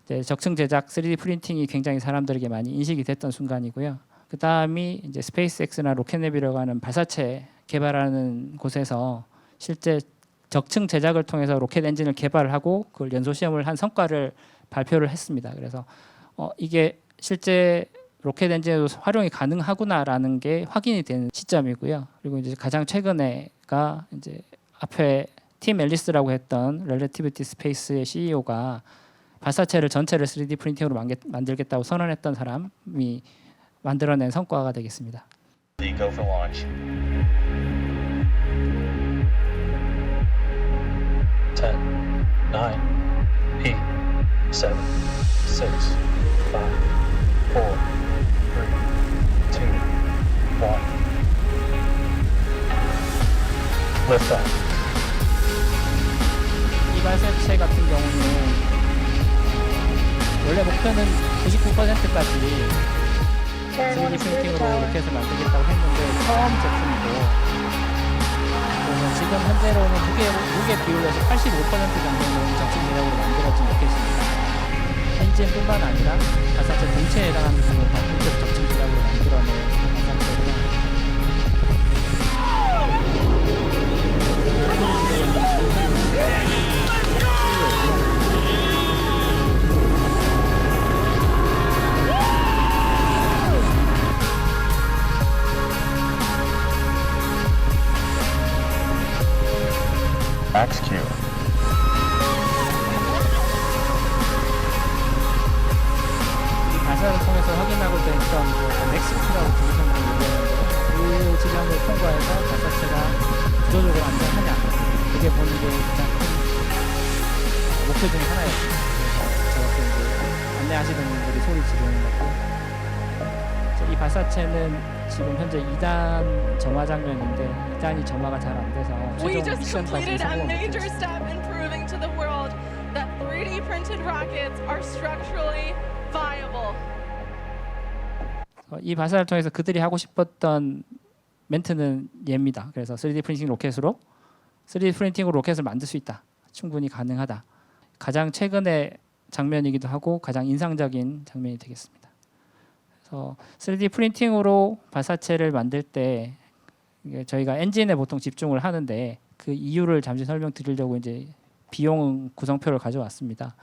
이제 적층 제작 3D 프린팅이 굉장히 사람들에게 많이 인식이 됐던 순간이고요. 그 다음이 이제 스페이스X나 로켓neb이라고 하는 발사체 개발하는 곳에서 실제 적층 제작을 통해서 로켓 엔진을 개발하고 그걸 연소 시험을 한 성과를 발표를 했습니다. 그래서 이게 실제 로켓 엔진에도 활용이 가능하구나라는 게 확인이 되는 시점이고요. 그리고 이제 가장 최근에가 이제 앞에 팀 앨리스라고 했던 렐러티비티 스페이스의 CEO가 발사체를 전체를 3D 프린팅으로 만들겠다고 선언했던 사람이 만들어낸 성과가 되겠습니다. Go for launch. 10, 9, 8, 7, 6, 5, 4, 3, 2, 1. Lift off. 이 발사체 같은 경우는 원래 목표는 99%까지 3D 프린팅으로 로켓을 만들겠다고 했는데 처음 제품이고, 그래서 지금 현재로는 무게 비율에서 85% 정도는 적층 제작으로 만들어진 로켓입니다. 엔진뿐만 아니라 발사체 본체에 해당하는 부분을 다 본체 적층 제작으로 만들어낸 발사체고요. Max Q. 발사를 통해서 확인하고 있던 맥스Q라고 부르는 얘기였는데 그 지점을 통과해서 발사체가 구조적으로 안전하냐, 그게 보는 게 가장 큰 목표 중에 하나였습니다. 그래서 제가 또 이제 하시는 분들이 소리 지르는 거고, 이 발사체는 지금 현재 2단 점화 장면인데 2단이 점화가 잘 안 돼서 We 최종 just 미션 달성 completed a 성공을 major 못했습니다. step in proving to the world that 3D printed rockets are structurally viable. 이 발사를 통해서 그들이 하고 싶었던 멘트는 얘입니다. 그래서 3D 프린팅 로켓으로 3D 프린팅으로 로켓을 만들 수 있다. 충분히 가능하다. 가장 최근의 장면이기도 하고 가장 인상적인 장면이 되겠습니다. 그래서 3D 프린팅으로 발사체를 만들 때 이게 저희가 엔진에 보통 집중을 하는데 그 이유를 잠시 설명드리려고 이제 비용 구성표를 가져왔습니다.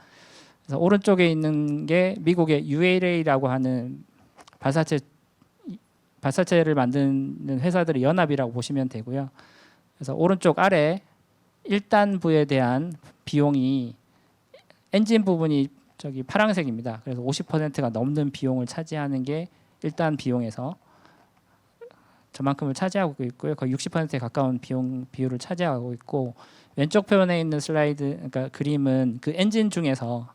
그래서 오른쪽에 있는 게 미국의 UALA라고 하는 발사체를 만드는 회사들의 연합이라고 보시면 되고요. 그래서 오른쪽 아래 1단부에 대한 비용이 엔진 부분이 저기 파란색입니다. 그래서 50%가 넘는 비용을 차지하는 게 1단 비용에서 저만큼을 차지하고 있고요. 거의 60%에 가까운 비율을 차지하고 있고, 왼쪽 편에 있는 슬라이드, 그러니까 그림은 그 엔진 중에서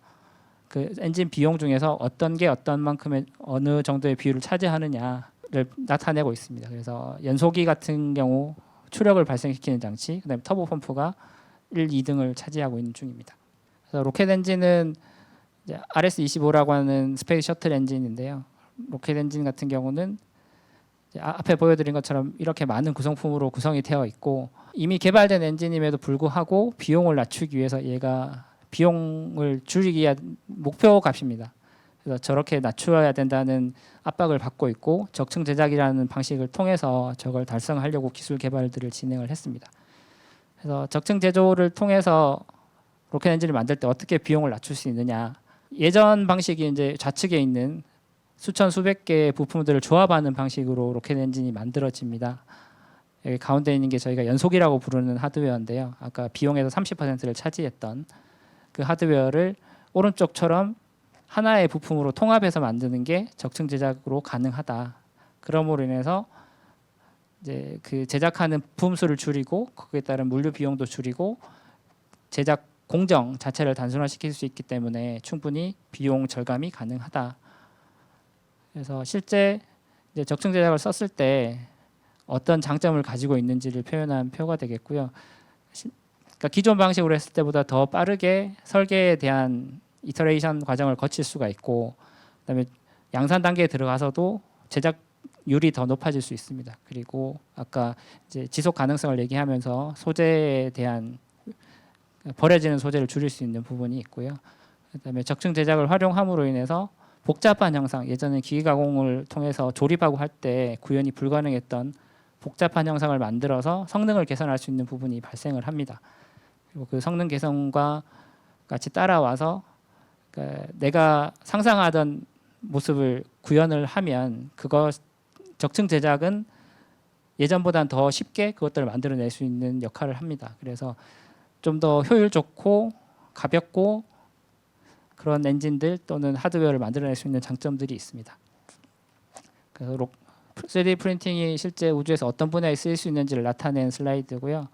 그 엔진 비용 중에서 어떤 게 어떤 만큼의 어느 정도의 비율을 차지하느냐를 나타내고 있습니다. 그래서 연소기 같은 경우 추력을 발생시키는 장치, 그다음에 터보 펌프가 1, 2등을 차지하고 있는 중입니다. 그래서 로켓 엔진은 이제 RS-25라고 하는 스페이스 셔틀 엔진인데요. 로켓 엔진 같은 경우는 이제 앞에 보여드린 것처럼 이렇게 많은 구성품으로 구성이 되어 있고, 이미 개발된 엔진임에도 불구하고 비용을 낮추기 위해서 얘가 비용을 줄이기 위한 목표 값입니다. 그래서 저렇게 낮추어야 된다는 압박을 받고 있고, 적층 제작이라는 방식을 통해서 저걸 달성하려고 기술 개발들을 진행을 했습니다. 그래서 적층 제조를 통해서 로켓 엔진을 만들 때 어떻게 비용을 낮출 수 있느냐. 예전 방식이 이제 좌측에 있는 수천 수백 개의 부품들을 조합하는 방식으로 로켓 엔진이 만들어집니다. 여기 가운데 있는 게 저희가 연속이라고 부르는 하드웨어인데요. 아까 비용에서 30%를 차지했던 그 하드웨어를 오른쪽처럼 하나의 부품으로 통합해서 만드는 게 적층 제작으로 가능하다. 그러므로 인해서 이제 그 제작하는 부품 수를 줄이고 거기에 따른 물류 비용도 줄이고 제작 공정 자체를 단순화시킬 수 있기 때문에 충분히 비용 절감이 가능하다. 그래서 실제 이제 적층 제작을 썼을 때 어떤 장점을 가지고 있는지를 표현한 표가 되겠고요. 그러니까 기존 방식으로 했을 때보다 더 빠르게 설계에 대한 이터레이션 과정을 거칠 수가 있고, 그다음에 양산 단계에 들어가서도 제작률이 더 높아질 수 있습니다. 그리고 아까 이제 지속 가능성을 얘기하면서 소재에 대한 버려지는 소재를 줄일 수 있는 부분이 있고요. 그다음에 적층 제작을 활용함으로 인해서 복잡한 형상, 예전에 기계 가공을 통해서 조립하고 할 때 구현이 불가능했던 복잡한 형상을 만들어서 성능을 개선할 수 있는 부분이 발생을 합니다. 그리고 그 성능 개선과 같이 따라와서 그러니까 내가 상상하던 모습을 구현을 하면 그거 적층 제작은 예전보다는 더 쉽게 그것들을 만들어낼 수 있는 역할을 합니다. 그래서 좀 더 효율 좋고 가볍고 그런 엔진들 또는 하드웨어를 만들어낼 수 있는 장점들이 있습니다. 그래서 3D 프린팅이 실제 우주에서 어떤 분야에 쓰일 수 있는지를 나타낸 슬라이드고요.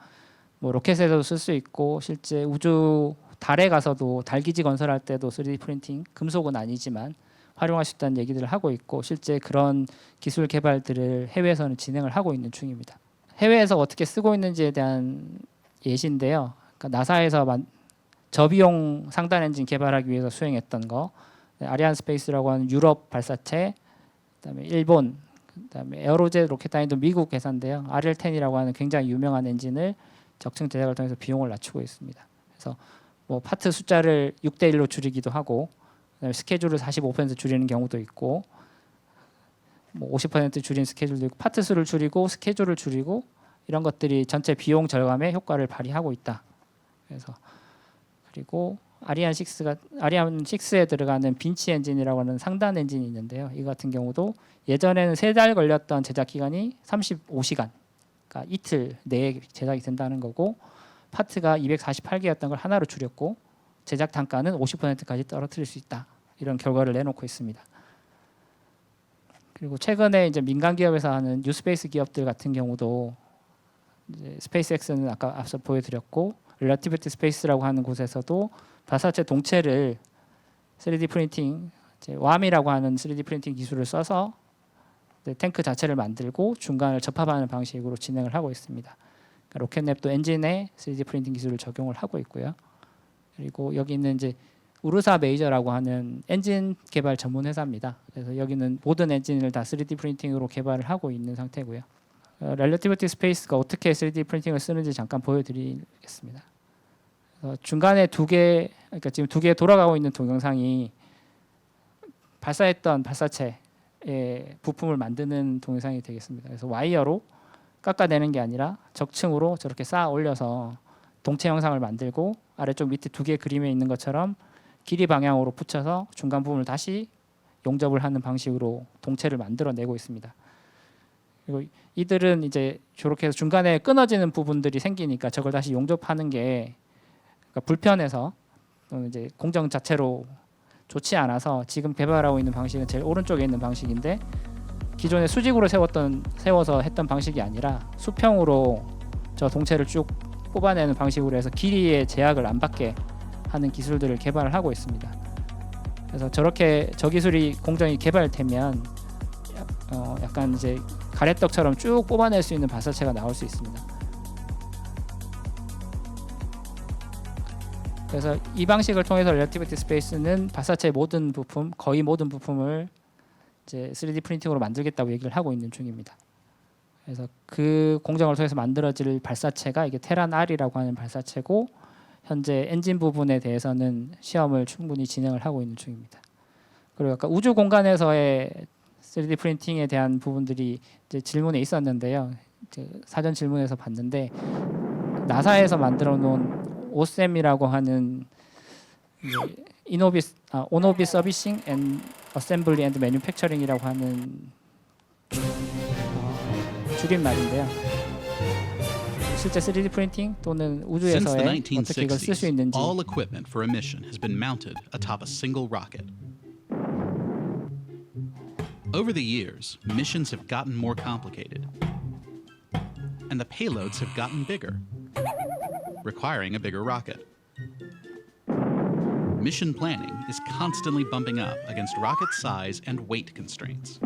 뭐 로켓에서도 쓸 수 있고 실제 우주 달에 가서도 달 기지 건설할 때도 3D 프린팅, 금속은 아니지만 활용할 수 있다는 얘기들을 하고 있고 실제 그런 기술 개발들을 해외에서는 진행을 하고 있는 중입니다. 해외에서 어떻게 쓰고 있는지에 대한 예시인데요. 그러니까 나사에서 저비용 상단 엔진 개발하기 위해서 수행했던 거, 아리안 스페이스라고 하는 유럽 발사체, 그다음에 일본, 그다음에 에어로젯 로켓단위도 미국 회사인데요. RL10이라고 하는 굉장히 유명한 엔진을 적층 제작을 통해서 비용을 낮추고 있습니다. 그래서 뭐 파트 숫자를 6대 1로 줄이기도 하고, 그다음에 스케줄을 45% 줄이는 경우도 있고, 뭐 50% 줄인 스케줄도 있고, 파트 수를 줄이고 스케줄을 줄이고 이런 것들이 전체 비용 절감에 효과를 발휘하고 있다. 그래서 그리고 아리안 6에 들어가는 빈치 엔진이라고 하는 상단 엔진이 있는데요. 이 같은 경우도 예전에는 3달 걸렸던 제작 기간이 35시간, 그러니까 이틀 내에 제작이 된다는 거고, 파트가 248개였던 걸 하나로 줄였고 제작 단가는 50%까지 떨어뜨릴 수 있다. 이런 결과를 내놓고 있습니다. 그리고 최근에 이제 민간 기업에서 하는 뉴스페이스 기업들 같은 경우도 이제 스페이스X는 아까 앞서 보여드렸고, 릴러티비티 스페이스라고 하는 곳에서도 발사체 동체를 3D 프린팅 이제 WAM이라고 하는 3D 프린팅 기술을 써서 탱크 자체를 만들고 중간을 접합하는 방식으로 진행을 하고 있습니다. 그러니까 로켓랩도 엔진에 3D 프린팅 기술을 적용을 하고 있고요. 그리고 여기는 이제 우르사 메이저라고 하는 엔진 개발 전문 회사입니다. 그래서 여기는 모든 엔진을 다 3D 프린팅으로 개발을 하고 있는 상태고요. 렐러티비티 스페이스가 어떻게 3D 프린팅을 쓰는지 잠깐 보여드리겠습니다. 중간에 그러니까 지금 두 개 돌아가고 있는 동영상이 발사했던 발사체의 부품을 만드는 동영상이 되겠습니다. 그래서 와이어로 깎아내는 게 아니라 적층으로 저렇게 쌓아 올려서 동체 형상을 만들고 아래쪽 밑에 두 개 그림에 있는 것처럼 길이 방향으로 붙여서 중간 부분을 다시 용접을 하는 방식으로 동체를 만들어내고 있습니다. 그리고 이들은 이제 저렇게 해서 중간에 끊어지는 부분들이 생기니까 저걸 다시 용접하는 게 그러니까 불편해서 또는 이제 공정 자체로 좋지 않아서 지금 개발하고 있는 방식은 제일 오른쪽에 있는 방식인데 기존에 수직으로 세워서 했던 방식이 아니라 수평으로 저 동체를 쭉 뽑아내는 방식으로 해서 길이의 제약을 안 받게 하는 기술들을 개발을 하고 있습니다. 그래서 저렇게 저 기술이 공정이 개발되면 약간 이제 가래떡처럼 쭉 뽑아낼 수 있는 발사체가 나올 수 있습니다. 그래서 이 방식을 통해서 렐러티비티 스페이스는 발사체의 모든 부품, 거의 모든 부품을 이제 3D 프린팅으로 만들겠다고 얘기를 하고 있는 중입니다. 그래서 그 공정을 통해서 만들어질 발사체가 이게 테란 R이라고 하는 발사체고 현재 엔진 부분에 대해서는 시험을 충분히 진행을 하고 있는 중입니다. 그리고 아까 우주 공간에서의 3D 프린팅에 대한 부분들이 이제 질문에 있었는데요. 이제 사전 질문에서 봤는데 나사에서 만들어 놓은 OSAM이라고 하는 On-Orbit Servicing and Assembly and Manufacturing이라고 하는 줄임말인데요. 실제 3D 프린팅 또는 Since the 우주에서의 어떻게 이걸 쓸 수 1960s, 있는지 all equipment for a mission has been mounted atop a single rocket. Over the years, missions have gotten more complicated, and the payloads have gotten bigger, requiring a bigger rocket. Mission planning is constantly bumping up against rocket size and weight constraints.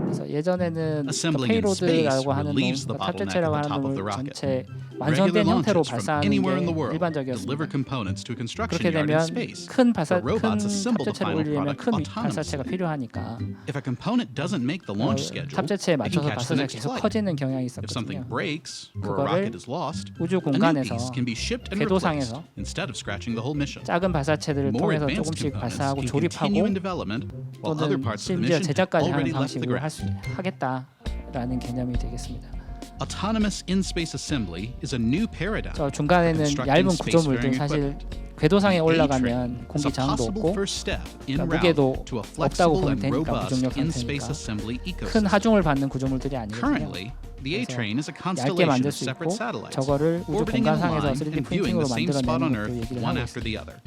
그래서 예전에는 Assembling in space 페이로드라고 하는 놈, relieves the 탑재체라고 bottleneck at the 하는 top of 놈을 the rocket. 전체 Regular 완성된 형태로 launches from 발사하는 anywhere in the 게 world deliver 일반적이었습니다. components to a construction 그렇게 yard in 되면 space. 큰 robots assemble the 탑재체를 final 올리려면 product 큰 autonomously. 발사체가 필요하니까 If a component doesn't make the launch schedule, 탑재체에 it can 맞춰서 catch the 발사체가 next 계속 flight. 커지는 경향이 If something 있었거든요. breaks or a 그거를 rocket is lost, 우주 a new 공간에서 piece can be shipped and 궤도상에서 replaced instead of scratching the whole mission. 작은 발사체들을 More 통해서 advanced 조금씩 components 발사하고 can continue in 조립하고 development, while other 또는 parts of the 심지어 mission have 제작까지 already 하는 left the 방식으로 ground. 하겠다라는 개념이 되겠습니다. Autonomous in-space assembly is a new paradigm. 저 중간에는 얇은 구조물들 사실 궤도상에 올라가면 공기 is a 저항도 possible 없고 first step in 그러니까 route 무게도 to a 없다고 flexible 보면 and 되니까 robust 무중력 in-space 상태니까 assembly 큰 ecosystem. 하중을 받는 구조물들이 아니거든요. Currently, the A-train is a 얇게 constellation 만들 of 수 separate 있고 satellites 저거를 우주 orbiting in a 공간상에서 line 3D and viewing 프린팅으로 the same spot on 만들어내는 것도 Earth 얘기를 one 하고 after 있습니다. the other.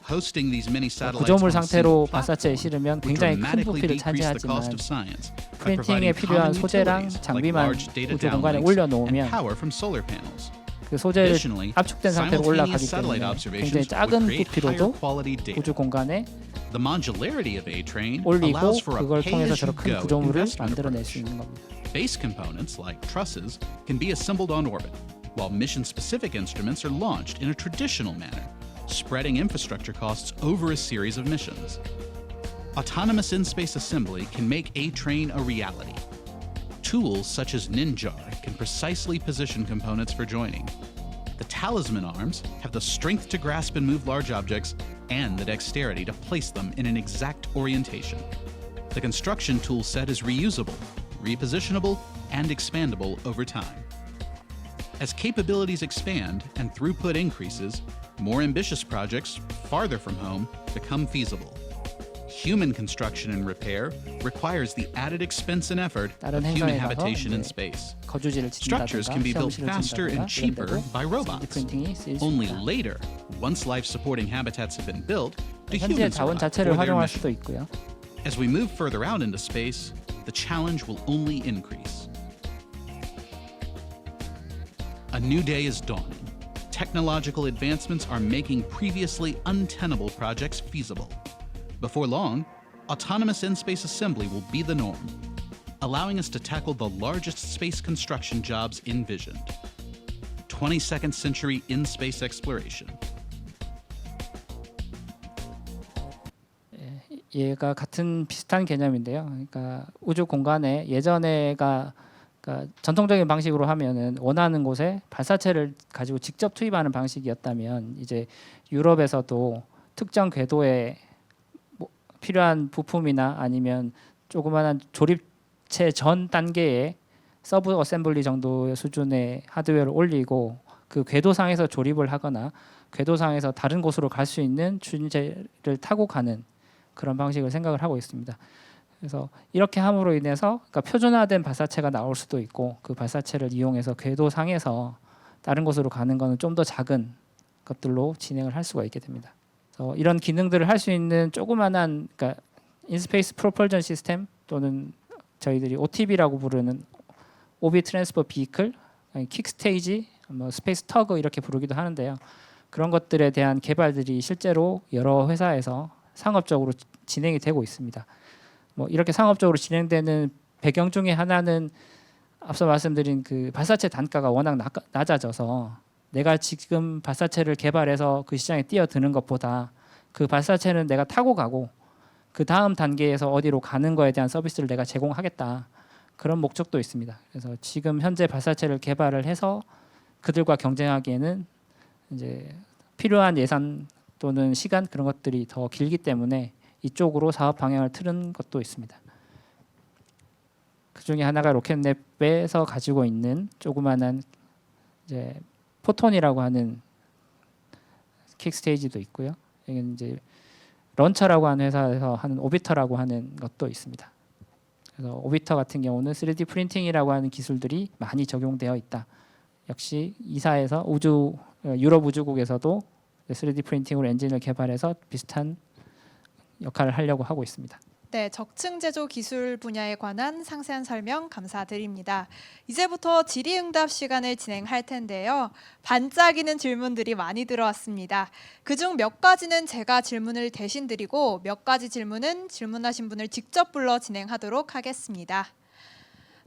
Hosting these many satellites 구조물 on a 상태로 single 발사체에 platform 실으면 would 굉장히 큰 dramatically 부피를 decrease the 차지하지만 cost of science by 프린팅에 providing 필요한 common 소재랑 utilities like 장비만 large data 우주 공간에 downlinks 올려놓으면 and power from solar panels. 그 소재를 Additionally, 압축된 상태로 올라가기 simultaneous satellite 때문에 굉장히 observations would 작은 create higher 부피로도 quality data. 우주 공간에 The modularity of A-train 올리고 allows for a 그걸 통해서 저런 큰 pay-as-you-go 구조물을 investment 만들어낼 수 approach. 있는 겁니다. Base components like trusses can be assembled on orbit, while mission-specific instruments are launched in a traditional manner, spreading infrastructure costs over a series of missions. Autonomous in-space assembly can make A-train a reality. Tools such as Ninjar can precisely position components for joining. The Talisman arms have the strength to grasp and move large objects and the dexterity to place them in an exact orientation. The construction tool set is reusable, repositionable, and expandable over time. As capabilities expand and throughput increases, more ambitious projects farther from home become feasible. Human construction and repair requires the added expense and effort of 다른 human 행성에 가서 habitation in 이제 space. 거주지를 Structures 짓는다든가 can be built 시험실을 faster 짓는다든가 and cheaper 이런 데도 by 3D robots. 프린팅이 쓰일 수 Only 있다. later, once life-supporting habitats have been built, do 현재 humans 자원 arrive 자체를 for their 활용할 mission. 수도 있고요. As we move further out into space, the challenge will only increase. A new day is dawning. Technological advancements are making previously untenable projects feasible. Before long, autonomous in-space assembly will be the norm, allowing us to tackle the largest space construction jobs envisioned. 22nd century in-space exploration. 얘가 같은 비슷한 개념인데요. 그러니까 우주 공간에 예전에가 그러니까 전통적인 방식으로 하면은 원하는 곳에 발사체를 가지고 직접 투입하는 방식이었다면 이제 유럽에서도 특정 궤도에 필요한 부품이나 아니면 조그마한 조립체 전 단계의 서브 어셈블리 정도의 수준의 하드웨어를 올리고 그 궤도상에서 조립을 하거나 궤도상에서 다른 곳으로 갈 수 있는 추진체를 타고 가는 그런 방식을 생각을 하고 있습니다. 그래서 이렇게 함으로 인해서 그러니까 표준화된 발사체가 나올 수도 있고 그 발사체를 이용해서 궤도상에서 다른 곳으로 가는 것은 좀 더 작은 것들로 진행을 할 수가 있게 됩니다. 그래서 이런 기능들을 할 수 있는 조그만한 그러니까 인스페이스 프로펄전 시스템 또는 저희들이 OTB라고 부르는 오비 트랜스퍼 비클, 킥스테이지, 뭐 스페이스 터그 이렇게 부르기도 하는데요. 그런 것들에 대한 개발들이 실제로 여러 회사에서 상업적으로 진행이 되고 있습니다. 뭐 이렇게 상업적으로 진행되는 배경 중에 하나는 앞서 말씀드린 그 발사체 단가가 워낙 낮아져서 내가 지금 발사체를 개발해서 그 시장에 뛰어드는 것보다 그 발사체는 내가 타고 가고 그 다음 단계에서 어디로 가는 거에 대한 서비스를 내가 제공하겠다. 그런 목적도 있습니다. 그래서 지금 현재 발사체를 개발을 해서 그들과 경쟁하기에는 이제 필요한 예산 또는 시간 그런 것들이 더 길기 때문에 이쪽으로 사업 방향을 틀은 것도 있습니다. 그 중에 하나가 로켓랩에서 가지고 있는 조그마한 이제 포톤이라고 하는 킥스테이지도 있고요. 여기는 이제 런처라고 하는 회사에서 하는 오비터라고 하는 것도 있습니다. 그래서 오비터 같은 경우는 3D 프린팅이라고 하는 기술들이 많이 적용되어 있다. 역시 이사에서 유럽 우주국에서도 3D 프린팅으로 엔진을 개발해서 비슷한 역할을 하려고 하고 있습니다. 네, 적층 제조 기술 분야에 관한 상세한 설명 감사드립니다. 이제부터 질의응답 시간을 진행할 텐데요. 반짝이는 질문들이 많이 들어왔습니다. 그중 몇 가지는 제가 질문을 대신 드리고 몇 가지 질문은 질문하신 분을 직접 불러 진행하도록 하겠습니다.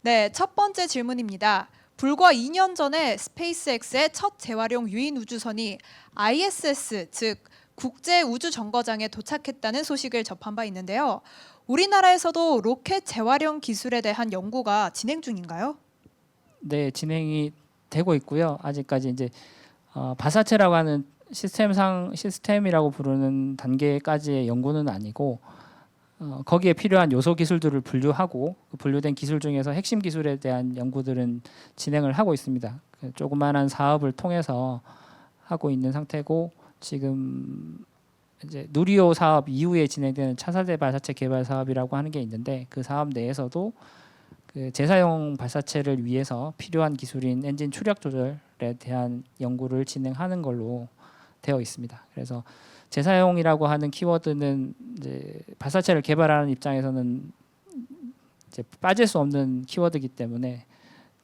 네, 첫 번째 질문입니다. 불과 2년 전에 스페이스X의 첫 재활용 유인 우주선이 ISS, 즉 국제 우주 정거장에 도착했다는 소식을 접한 바 있는데요. 우리나라에서도 로켓 재활용 기술에 대한 연구가 진행 중인가요? 네, 진행이 되고 있고요. 아직까지 이제 발사체라고 하는 시스템이라고 부르는 단계까지의 연구는 아니고 거기에 필요한 요소 기술들을 분류하고 그 분류된 기술 중에서 핵심 기술에 대한 연구들은 진행을 하고 있습니다. 조그마한 사업을 통해서 하고 있는 상태고 지금 이제 누리호 사업 이후에 진행되는 차세대 발사체 개발 사업이라고 하는 게 있는데 그 사업 내에서도 그 재사용 발사체를 위해서 필요한 기술인 엔진 추력 조절에 대한 연구를 진행하는 걸로 되어 있습니다. 그래서 재사용이라고 하는 키워드는 이제 발사체를 개발하는 입장에서는 이제 빠질 수 없는 키워드이기 때문에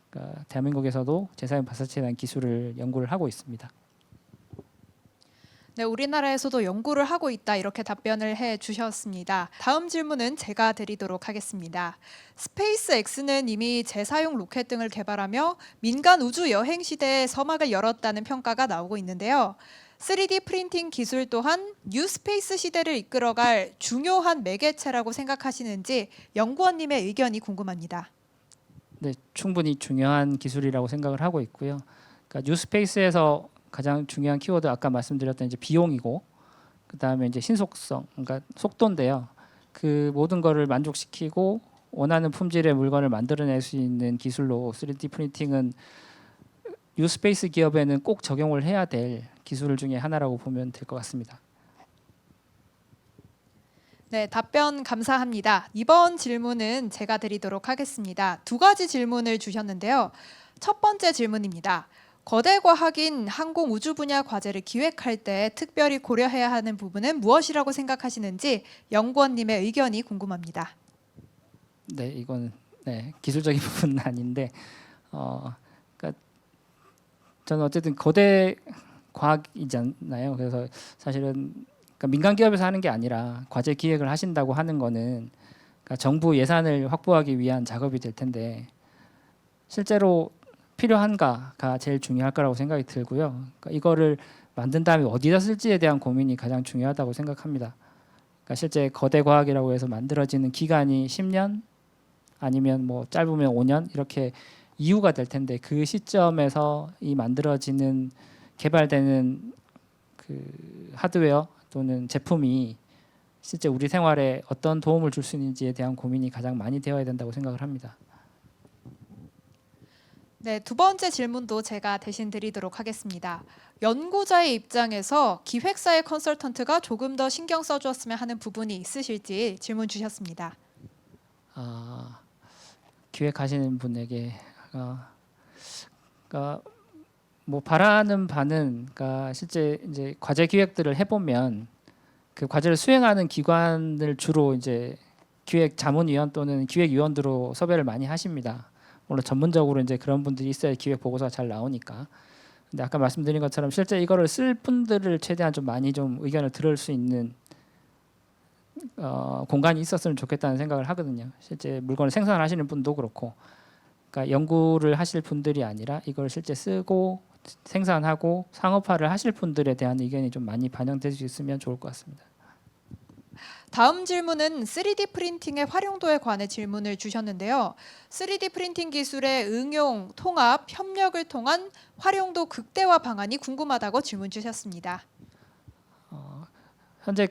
그러니까 대한민국에서도 재사용 발사체에 대한 기술을 연구를 하고 있습니다. 네, 우리나라에서도 연구를 하고 있다 이렇게 답변을 해주셨습니다. 다음 질문은 제가 드리도록 하겠습니다. 스페이스X는 이미 재사용 로켓 등을 개발하며 민간 우주 여행 시대에 서막을 열었다는 평가가 나오고 있는데요. 3D 프린팅 기술 또한 뉴스페이스 시대를 이끌어갈 중요한 매개체라고 생각하시는지 연구원님의 의견이 궁금합니다. 네, 충분히 중요한 기술이라고 생각을 하고 있고요. 그러니까 뉴스페이스에서 가장 중요한 키워드 아까 말씀드렸던 이제 비용이고 그다음에 이제 신속성, 그러니까 속도인데요. 그 모든 거를 만족시키고 원하는 품질의 물건을 만들어낼 수 있는 기술로 3D 프린팅은 뉴스페이스 기업에는 꼭 적용을 해야 될 기술 중에 하나라고 보면 될 것 같습니다. 네, 답변 감사합니다. 이번 질문은 제가 드리도록 하겠습니다. 두 가지 질문을 주셨는데요. 첫 번째 질문입니다. 거대 과학인 항공 우주 분야 과제를 기획할 때 특별히 고려해야 하는 부분은 무엇이라고 생각하시는지 연구원님의 의견이 궁금합니다. 네, 이건 기술적인 부분은 아닌데, 그러니까 저는 어쨌든 거대 과학이잖아요. 그래서 사실은 그러니까 민간 기업에서 하는 게 아니라 과제 기획을 하신다고 하는 거는 그러니까 정부 예산을 확보하기 위한 작업이 될 텐데 실제로 필요한가가 제일 중요할 거라고 생각이 들고요. 그러니까 이거를 만든 다음에 어디다 쓸지에 대한 고민이 가장 중요하다고 생각합니다. 그러니까 실제 거대 과학이라고 해서 만들어지는 기간이 10년 아니면 뭐 짧으면 5년 이렇게 이유가 될 텐데 그 시점에서 이 만들어지는 개발되는 그 하드웨어 또는 제품이 실제 우리 생활에 어떤 도움을 줄 수 있는지에 대한 고민이 가장 많이 되어야 된다고 생각을 합니다. 네, 두 번째 질문도 제가 대신 드리도록 하겠습니다. 연구자의 입장에서 기획사의 컨설턴트가 조금 더 신경 써주었으면 하는 부분이 있으실지 질문 주셨습니다. 기획하시는 분에게 그러니까 뭐 바라는 바는 그러니까 실제 이제 과제 기획들을 해보면 그 과제를 수행하는 기관을 주로 이제 기획 자문위원 또는 기획위원으로 섭외를 많이 하십니다. 물론 전문적으로 이제 그런 분들이 있어야 기획 보고서가 잘 나오니까. 근데 아까 말씀드린 것처럼 실제 이거를 쓸 분들을 최대한 좀 많이 좀 의견을 들을 수 있는 공간이 있었으면 좋겠다는 생각을 하거든요. 실제 물건을 생산하시는 분도 그렇고, 그러니까 연구를 하실 분들이 아니라 이걸 실제 쓰고 생산하고 상업화를 하실 분들에 대한 의견이 좀 많이 반영될 수 있으면 좋을 것 같습니다. 다음 질문은 3D 프린팅의 활용도에 관해 질문을 주셨는데요. 3D 프린팅 기술의 응용, 통합, 협력을 통한 활용도 극대화 방안이 궁금하다고 질문 주셨습니다. 현재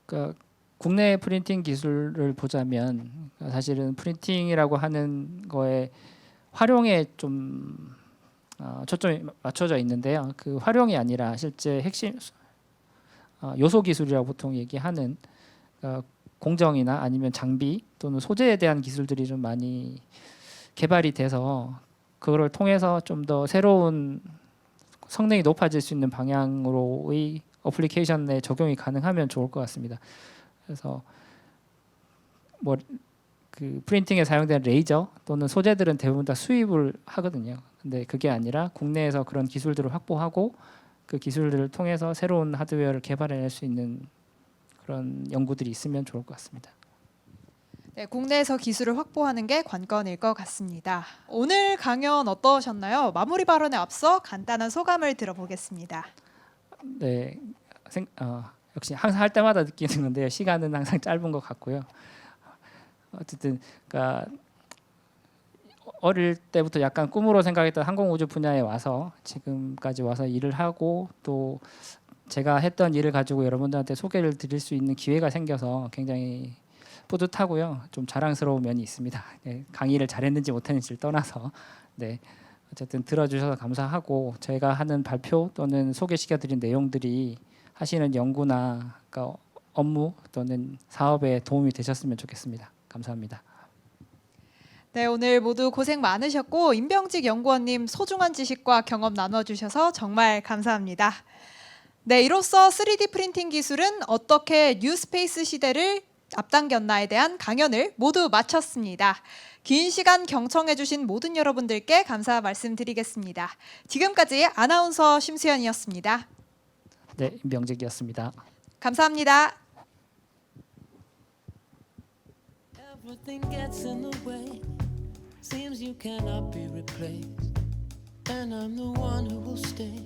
그 국내 프린팅 기술을 보자면 사실은 프린팅이라고 하는 거에 활용에 좀 초점이 맞춰져 있는데요. 그 활용이 아니라 실제 핵심 요소 기술이라고 보통 얘기하는 공정이나 아니면 장비 또는 소재에 대한 기술들이 좀 많이 개발이 돼서 그거를 통해서 좀 더 새로운 성능이 높아질 수 있는 방향으로의 어플리케이션에 적용이 가능하면 좋을 것 같습니다. 그래서 뭐 그 프린팅에 사용되는 레이저 또는 소재들은 대부분 다 수입을 하거든요. 근데 그게 아니라 국내에서 그런 기술들을 확보하고 그 기술들을 통해서 새로운 하드웨어를 개발해낼 수 있는 그런 연구들이 있으면 좋을 것 같습니다. 네, 국내에서 기술을 확보하는 게 관건일 것 같습니다. 오늘 강연 어떠셨나요? 마무리 발언에 앞서 간단한 소감을 들어보겠습니다. 네, 역시 항상 할 때마다 느끼는 건데요. 시간은 항상 짧은 것 같고요. 어쨌든 그러니까 어릴 때부터 약간 꿈으로 생각했던 항공우주 분야에 와서 지금까지 와서 일을 하고 또 제가 했던 일을 가지고 여러분들한테 소개를 드릴 수 있는 기회가 생겨서 굉장히 뿌듯하고요. 좀 자랑스러운 면이 있습니다. 네, 강의를 잘했는지 못했는지를 떠나서 네, 어쨌든 들어주셔서 감사하고 제가 하는 발표 또는 소개시켜드린 내용들이 하시는 연구나 그러니까 업무 또는 사업에 도움이 되셨으면 좋겠습니다. 감사합니다. 네, 오늘 모두 고생 많으셨고 임병직 연구원님 소중한 지식과 경험 나눠주셔서 정말 감사합니다. 네, 이로써 3D 프린팅 기술은 어떻게 뉴스페이스 시대를 앞당겼나에 대한 강연을 모두 마쳤습니다. 긴 시간 경청해주신 모든 여러분들께 감사 말씀드리겠습니다. 지금까지 아나운서 심수연이었습니다. 네, 임병직이었습니다. 감사합니다. Everything gets in the way. Seems you cannot be replaced. And I'm the one who will stay.